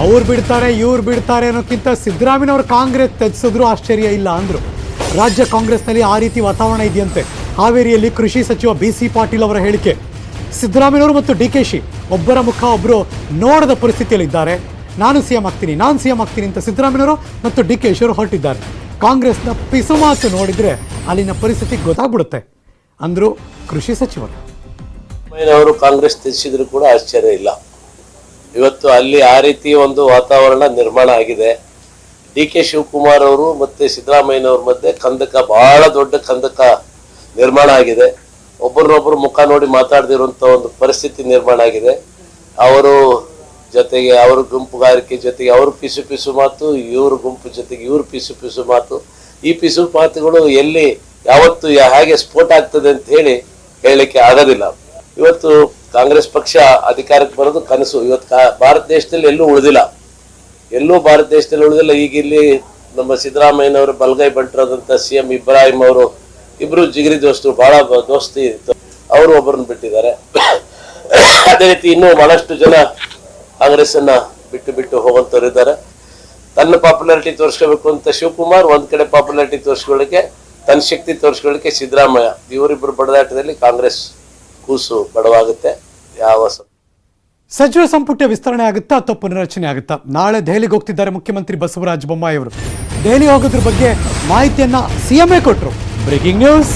ಅವ್ರು ಬಿಡ್ತಾರೆ ಇವ್ರು ಬಿಡ್ತಾರೆ ಅನ್ನೋಕ್ಕಿಂತ ಸಿದ್ದರಾಮಯ್ಯನವರು ಕಾಂಗ್ರೆಸ್ ತ್ಯಜಿಸಿದ್ರು ಆಶ್ಚರ್ಯ ಇಲ್ಲ ಅಂದ್ರು. ರಾಜ್ಯ ಕಾಂಗ್ರೆಸ್ನಲ್ಲಿ ಆ ರೀತಿ ವಾತಾವರಣ ಇದೆಯಂತೆ. ಹಾವೇರಿಯಲ್ಲಿ ಕೃಷಿ ಸಚಿವ BC ಪಾಟೀಲ್ ಅವರ ಹೇಳಿಕೆ. ಸಿದ್ದರಾಮಯ್ಯನವರು ಮತ್ತು DKಶಿ ಒಬ್ಬರ ಮುಖ ಒಬ್ಬರು ನೋಡದ ಪರಿಸ್ಥಿತಿಯಲ್ಲಿದ್ದಾರೆ. ನಾನು ಸಿಎಂ ಆಗ್ತೀನಿ ಅಂತ ಸಿದ್ದರಾಮಯ್ಯನವರು ಮತ್ತು DKಶಿ ಅವರು ಹೊರಟಿದ್ದಾರೆ. ಕಾಂಗ್ರೆಸ್ನ ಪಿಸುಮಾತು ನೋಡಿದ್ರೆ ಅಲ್ಲಿನ ಪರಿಸ್ಥಿತಿ ಗೊತ್ತಾಗ್ಬಿಡುತ್ತೆ ಅಂದ್ರು ಕೃಷಿ ಸಚಿವರು. ಅವರು ಕಾಂಗ್ರೆಸ್ ತ್ಯಜಿಸಿದ್ರು ಕೂಡ ಆಶ್ಚರ್ಯ ಇಲ್ಲ. ಇವತ್ತು ಅಲ್ಲಿ ಆ ರೀತಿ ಒಂದು ವಾತಾವರಣ ನಿರ್ಮಾಣ ಆಗಿದೆ. ಡಿ ಕೆ ಶಿವಕುಮಾರ್ ಅವರು ಮತ್ತೆ ಸಿದ್ದರಾಮಯ್ಯನವ್ರ ಮಧ್ಯೆ ಕಂದಕ, ಬಹಳ ದೊಡ್ಡ ಕಂದಕ ನಿರ್ಮಾಣ ಆಗಿದೆ. ಒಬ್ಬರನ್ನೊಬ್ಬರು ಮುಖ ನೋಡಿ ಮಾತಾಡದಿರುವಂತ ಒಂದು ಪರಿಸ್ಥಿತಿ ನಿರ್ಮಾಣ ಆಗಿದೆ. ಅವರು ಜೊತೆಗೆ ಅವ್ರ ಗುಂಪುಗಾರಿಕೆ ಜೊತೆಗೆ ಅವರು ಪಿಸು ಮಾತು, ಇವ್ರ ಗುಂಪು ಜೊತೆಗೆ ಇವ್ರ ಪಿಸು ಮಾತು. ಈ ಪಿಸು ಮಾತುಗಳು ಎಲ್ಲಿ ಯಾವತ್ತು ಹೇಗೆ ಸ್ಫೋಟ ಆಗ್ತದೆ ಅಂತ ಹೇಳಲಿಕ್ಕೆ ಆಗೋದಿಲ್ಲ. ಇವತ್ತು ಕಾಂಗ್ರೆಸ್ ಪಕ್ಷ ಅಧಿಕಾರಕ್ಕೆ ಬರೋದು ಕನಸು. ಇವತ್ತು ಭಾರತ ದೇಶದಲ್ಲಿ ಎಲ್ಲೂ ಉಳಿದಿಲ್ಲ. ಈಗ ಇಲ್ಲಿ ನಮ್ಮ ಸಿದ್ದರಾಮಯ್ಯನವರು ಬಲಗೈ ಬಂಟರಾದಂತ CM ಇಬ್ರಾಹಿಂ ಅವರು ಇಬ್ರು ಜಿಗಿರಿ ದೋಸ್ತರು, ಬಹಳ ದೋಸ್ತಿ ಇತ್ತು. ಅವರು ಒಬ್ಬರನ್ನು ಬಿಟ್ಟಿದ್ದಾರೆ. ಅದೇ ರೀತಿ ಇನ್ನೂ ಬಹಳಷ್ಟು ಜನ ಕಾಂಗ್ರೆಸ್ ಅನ್ನ ಬಿಟ್ಟು ಹೋಗುವಂತವ್ರು ಇದ್ದಾರೆ. ತನ್ನ ಪಾಪ್ಯುಲಾರಿಟಿ ತೋರಿಸ್ಕೋಬೇಕು ಅಂತ ಶಿವಕುಮಾರ್, ಒಂದ್ ಕಡೆ ಪಾಪ್ಯುಲಾರಿಟಿ ತೋರಿಸ್ಕೊಳ್ಳಿಕ್ಕೆ, ತನ್ನ ಶಕ್ತಿ ತೋರಿಸ್ಕೊಳ್ಳಿಕ್ಕೆ ಸಿದ್ದರಾಮಯ್ಯ. ಇವರಿಬ್ಬರು ಬಡದಾಟದಲ್ಲಿ ಕಾಂಗ್ರೆಸ್ ಕೂಸು ಬಡವಾಗುತ್ತೆ. ಸಚಿವ ಸಂಪುಟ ವಿಸ್ತರಣೆ ಆಗುತ್ತಾ ಅಥವಾ ಪುನರಚನೆ ಆಗುತ್ತಾ? ನಾಳೆ ದೆಹಲಿಗೆ ಹೋಗ್ತಿದ್ದಾರೆ ಮುಖ್ಯಮಂತ್ರಿ ಬಸವರಾಜ ಬೊಮ್ಮಾಯಿ ಅವರು. ದೆಹಲಿ ಹೋಗೋದ್ರ ಬಗ್ಗೆ ಮಾಹಿತಿಯನ್ನ CM ಕೊಟ್ಟರು. Breaking news.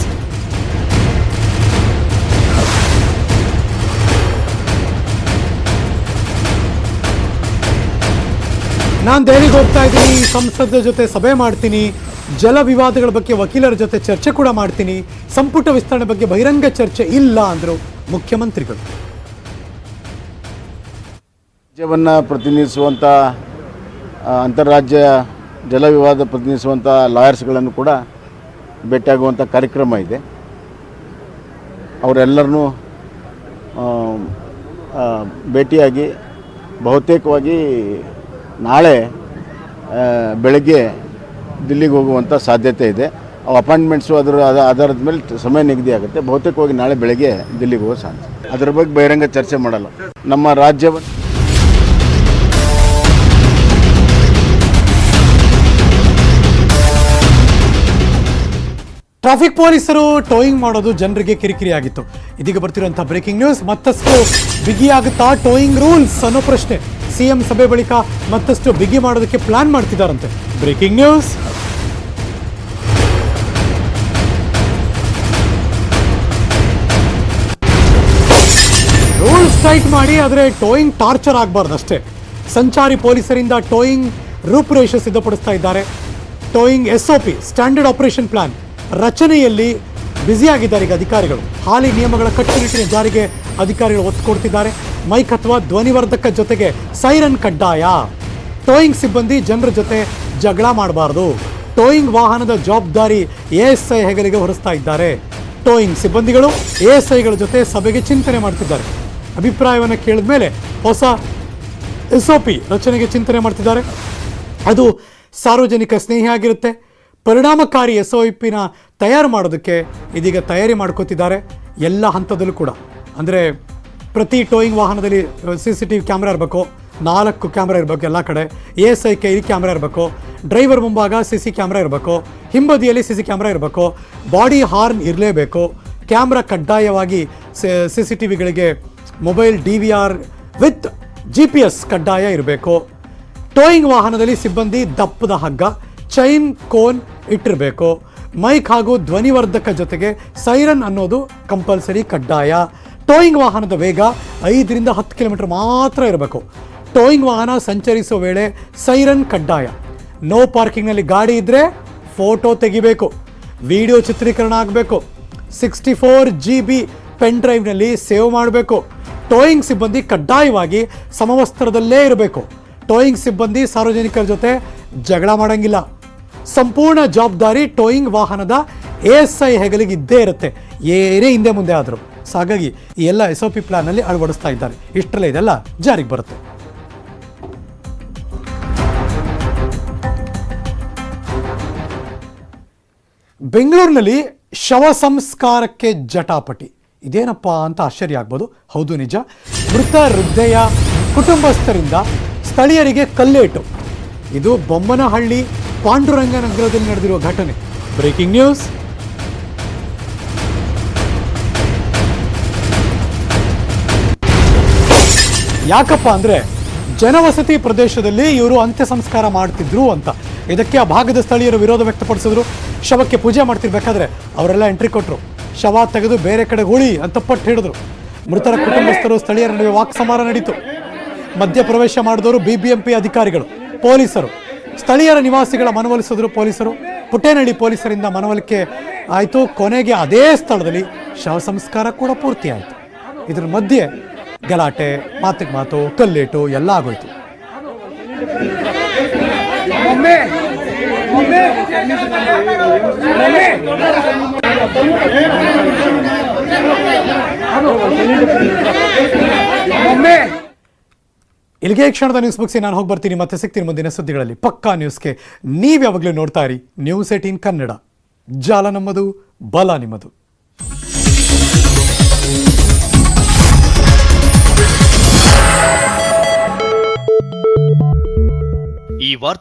ನಾನು ದೆಹಲಿಗೆ ಹೋಗ್ತಾ ಇದ್ದೀನಿ, ಸಂಸದರ ಜೊತೆ ಸಭೆ ಮಾಡ್ತೀನಿ, ಜಲ ವಿವಾದಗಳ ಬಗ್ಗೆ ವಕೀಲರ ಜೊತೆ ಚರ್ಚೆ ಕೂಡ ಮಾಡ್ತೀನಿ, ಸಂಪುಟ ವಿಸ್ತರಣೆ ಬಗ್ಗೆ ಬಹಿರಂಗ ಚರ್ಚೆ ಇಲ್ಲ ಅಂದರು ಮುಖ್ಯಮಂತ್ರಿಗಳು. ರಾಜ್ಯವನ್ನು ಪ್ರತಿನಿಧಿಸುವಂಥ ಅಂತಾರಾಜ್ಯ ಜಲ ವಿವಾದ ಪ್ರತಿನಿಧಿಸುವಂಥ ಲಾಯರ್ಸ್ಗಳನ್ನು ಕೂಡ ಭೇಟಿಯಾಗುವಂಥ ಕಾರ್ಯಕ್ರಮ ಇದೆ. ಅವರೆಲ್ಲರನ್ನೂ ಭೇಟಿಯಾಗಿ ಬಹುತೇಕವಾಗಿ ನಾಳೆ ಬೆಳಗ್ಗೆ ದಿಲ್ಲಿಗೆ ಹೋಗುವಂಥ ಸಾಧ್ಯತೆ ಇದೆ. ಅವು ಅಪಾಯಿಂಟ್ಮೆಂಟ್ಸು ಅದರ ಆಧಾರದ ಮೇಲೆ ಸಮಯ ನಿಗದಿ ಆಗುತ್ತೆ. ಬಹುತೇಕವಾಗಿ ನಾಳೆ ಬೆಳಗ್ಗೆ ದಿಲ್ಲಿಗೆ ಹೋಗೋ ಸಾಧ್ಯತೆ. ಅದರ ಬಗ್ಗೆ ಬಹಿರಂಗ ಚರ್ಚೆ ಮಾಡಲ್ಲ. ನಮ್ಮ ರಾಜ್ಯವನ್ನು ಟ್ರಾಫಿಕ್ ಪೊಲೀಸರು ಟೋಯಿಂಗ್ ಮಾಡೋದು ಜನರಿಗೆ ಕಿರಿಕಿರಿ ಆಗಿತ್ತು. ಇದೀಗ ಬರ್ತಿರುವಂತಹ ಬ್ರೇಕಿಂಗ್ ನ್ಯೂಸ್. ಮತ್ತಷ್ಟು ಬಿಗಿಯಾಗುತ್ತಾ ಟೋಯಿಂಗ್ ರೂಲ್ಸ್ ಅನ್ನೋ ಪ್ರಶ್ನೆ. CM ಸಭೆ ಬಳಿಕ ಮತ್ತಷ್ಟು ಬಿಗಿ ಮಾಡೋದಕ್ಕೆ ಪ್ಲಾನ್ ಮಾಡ್ತಿದ್ದಾರಂತೆ. Breaking news. ರೂಲ್ಸ್ ಟೈಟ್ ಮಾಡಿ, ಆದರೆ ಟೋಯಿಂಗ್ ಟಾರ್ಚರ್ ಆಗಬಾರ್ದು ಅಷ್ಟೇ. ಸಂಚಾರಿ ಪೊಲೀಸರಿಂದ ಟೋಯಿಂಗ್ ರೂಪುರೇಷೆ ಸಿದ್ಧಪಡಿಸ್ತಾ ಇದ್ದಾರೆ. Towing SOP standard operation plan ರಚನೆಯಲ್ಲಿ ಬ್ಯುಸಿಯಾಗಿದ್ದಾರೆ ಈಗ ಅಧಿಕಾರಿಗಳು. ಹಾಲಿ ನಿಯಮಗಳ ಕಟ್ಟುನಿಟ್ಟಿನ ಜಾರಿಗೆ ಅಧಿಕಾರಿಗಳು ಒತ್ತು ಕೊಡ್ತಿದ್ದಾರೆ. ಮೈಕ್ ಅಥವಾ ಧ್ವನಿವರ್ಧಕ ಜೊತೆಗೆ ಸೈರನ್ ಕಡ್ಡಾಯ. ಟೋಯಿಂಗ್ ಸಿಬ್ಬಂದಿ ಜನರ ಜೊತೆ ಜಗಳ ಮಾಡಬಾರ್ದು. ಟೋಯಿಂಗ್ ವಾಹನದ ಜವಾಬ್ದಾರಿ ASI ಹೆಗಲಿಗೆ ಹೊರಿಸ್ತಾ ಇದ್ದಾರೆ. ಟೋಯಿಂಗ್ ಸಿಬ್ಬಂದಿಗಳು ASIಗಳ ಜೊತೆ ಸಭೆಗೆ ಚಿಂತನೆ ಮಾಡ್ತಿದ್ದಾರೆ. ಅಭಿಪ್ರಾಯವನ್ನು ಕೇಳಿದ ಮೇಲೆ ಹೊಸ SOP ರಚನೆಗೆ ಚಿಂತನೆ ಮಾಡ್ತಿದ್ದಾರೆ. ಅದು ಸಾರ್ವಜನಿಕ ಸ್ನೇಹಿಯಾಗಿರುತ್ತೆ. ಪರಿಣಾಮಕಾರಿ SOPನ ತಯಾರು ಮಾಡೋದಕ್ಕೆ ಇದೀಗ ತಯಾರಿ ಮಾಡ್ಕೋತಿದ್ದಾರೆ ಎಲ್ಲ ಹಂತದಲ್ಲೂ ಕೂಡ. ಅಂದರೆ ಪ್ರತಿ ಟೋಯಿಂಗ್ ವಾಹನದಲ್ಲಿ CCTV ಕ್ಯಾಮ್ರಾ ಇರಬೇಕು, 4 ಕ್ಯಾಮ್ರಾ ಇರಬೇಕು ಎಲ್ಲ ಕಡೆ. ASI ಕೈಲಿ ಕ್ಯಾಮ್ರಾ ಇರಬೇಕು, ಡ್ರೈವರ್ ಮುಂಭಾಗ CC ಕ್ಯಾಮ್ರಾ ಇರಬೇಕು, ಹಿಂಬದಿಯಲ್ಲಿ CC ಕ್ಯಾಮ್ರಾ ಇರಬೇಕು, ಬಾಡಿ ಹಾರ್ನ್ ಇರಲೇಬೇಕು. ಕ್ಯಾಮ್ರಾ ಕಡ್ಡಾಯವಾಗಿ CCTVಗಳಿಗೆ ಮೊಬೈಲ್ DVR ವಿತ್ GPS ಕಡ್ಡಾಯ ಇರಬೇಕು. ಟೋಯಿಂಗ್ ವಾಹನದಲ್ಲಿ ಸಿಬ್ಬಂದಿ ದಪ್ಪದ ಹಗ್ಗ, ಚೈನ್ ಕೋನ್ ಇಟ್ಟಿರಬೇಕು. ಮೈಕ್ ಹಾಗೂ ಧ್ವನಿವರ್ಧಕ ಜೊತೆಗೆ ಸೈರನ್ ಅನ್ನೋದು ಕಂಪಲ್ಸರಿ ಕಡ್ಡಾಯ. ಟೋಯಿಂಗ್ ವಾಹನದ ವೇಗ 5 ರಿಂದ 10 ಕಿಲೋಮೀಟರ್ ಮಾತ್ರ ಇರಬೇಕು. ಟೋಯಿಂಗ್ ವಾಹನ ಸಂಚರಿಸುವ ವೇಳೆ ಸೈರನ್ ಕಡ್ಡಾಯ. ನೋ ಪಾರ್ಕಿಂಗ್ನಲ್ಲಿ ಗಾಡಿ ಇದ್ದರೆ ಫೋಟೋ ತೆಗಿಬೇಕು, ವಿಡಿಯೋ ಚಿತ್ರೀಕರಣ ಆಗಬೇಕು. 64 GB ಪೆನ್ ಡ್ರೈವ್ನಲ್ಲಿ ಸೇವ್ ಮಾಡಬೇಕು. ಟೋಯಿಂಗ್ ಸಿಬ್ಬಂದಿ ಕಡ್ಡಾಯವಾಗಿ ಸಮವಸ್ತ್ರದಲ್ಲೇ ಇರಬೇಕು. ಟೋಯಿಂಗ್ ಸಿಬ್ಬಂದಿ ಸಾರ್ವಜನಿಕರ ಜೊತೆ ಜಗಳ ಮಾಡಂಗಿಲ್ಲ. ಸಂಪೂರ್ಣ ಜವಾಬ್ದಾರಿ ಟೋಯಿಂಗ್ ವಾಹನದ ASI ಹೆಗಲಿಗೆ ಇದ್ದೇ ಇರುತ್ತೆ, ಏನೇ ಹಿಂದೆ ಮುಂದೆ ಆದರೂ. ಹಾಗಾಗಿ ಈ ಎಲ್ಲ SOP ಪ್ಲಾನ್ನಲ್ಲಿ ಅಳವಡಿಸ್ತಾ ಇದ್ದಾರೆ. ಇಷ್ಟರಲ್ಲೇ ಇದೆಲ್ಲ ಜಾರಿಗೆ ಬರುತ್ತೆ. ಬೆಂಗಳೂರಿನಲ್ಲಿ ಶವ ಸಂಸ್ಕಾರಕ್ಕೆ ಜಟಾಪಟಿ. ಇದೇನಪ್ಪ ಅಂತ ಆಶ್ಚರ್ಯ ಆಗ್ಬೋದು. ಹೌದು, ನಿಜ. ಮೃತ ವೃದ್ಧೆಯ ಕುಟುಂಬಸ್ಥರಿಂದ ಸ್ಥಳೀಯರಿಗೆ ಕಲ್ಲೇಟು. ಇದು ಬೊಮ್ಮನಹಳ್ಳಿ ಪಾಂಡುರಂಗ ನಗರದಲ್ಲಿ ನಡೆದಿರುವ ಘಟನೆ. Breaking news. ಯಾಕಪ್ಪ ಅಂದರೆ ಜನವಸತಿ ಪ್ರದೇಶದಲ್ಲಿ ಇವರು ಅಂತ್ಯ ಸಂಸ್ಕಾರ ಮಾಡ್ತಿದ್ರು ಅಂತ. ಇದಕ್ಕೆ ಆ ಭಾಗದ ಸ್ಥಳೀಯರು ವಿರೋಧ ವ್ಯಕ್ತಪಡಿಸಿದ್ರು. ಶವಕ್ಕೆ ಪೂಜೆ ಮಾಡ್ತಿರ್ಬೇಕಾದ್ರೆ ಅವರೆಲ್ಲ ಎಂಟ್ರಿ ಕೊಟ್ಟರು. ಶವ ತೆಗೆದು ಬೇರೆ ಕಡೆ ಹೂಳಿ ಅಂತ ಪಟ್ಟು ಹಿಡಿದ್ರು. ಮೃತರ ಕುಟುಂಬಸ್ಥರು ಸ್ಥಳೀಯರ ನಡುವೆ ವಾಕ್ಸಮರ ನಡೀತು. ಮಧ್ಯಪ್ರವೇಶ ಮಾಡಿದವರು BBMP ಅಧಿಕಾರಿಗಳು, ಪೊಲೀಸರು. ಸ್ಥಳೀಯರ ನಿವಾಸಿಗಳ ಮನವೊಲಿಸಿದ್ರು ಪೊಲೀಸರು. ಪುಟ್ಟೇನಹಳ್ಳಿ ಪೊಲೀಸರಿಂದ ಮನವೊಲಿಕೆ ಆಯಿತು. ಕೊನೆಗೆ ಅದೇ ಸ್ಥಳದಲ್ಲಿ ಶವ ಸಂಸ್ಕಾರ ಕೂಡ ಪೂರ್ತಿ ಆಯಿತು. ಇದರ ಮಧ್ಯೆ ಗಲಾಟೆ, ಮಾತಿಗೆ ಮಾತು, ಕಲ್ಲೇಟು ಎಲ್ಲ ಆಗೋಯ್ತು. ಇಲ್ಲಿಗೆ ಕ್ಷಣದ ನ್ಯೂಸ್ ಮುಗಿಸಿ ನಾನು ಹೋಗಿ ಬರ್ತೀನಿ. ಮತ್ತೆ ಸಿಗ್ತೀನಿ ಮುಂದಿನ ಸುದ್ದಿಗಳಲ್ಲಿ. ಪಕ್ಕಾ ನ್ಯೂಸ್ಗೆ ನೀವು ಯಾವಾಗಲೂ ನೋಡ್ತಾ ಇರಿ ನ್ಯೂಸ್ 18 ಕನ್ನಡ. ಜಾಲ ನಮ್ಮದು, ಬಲ ನಿಮ್ಮದು. ಈ ವಾರ್ತೆ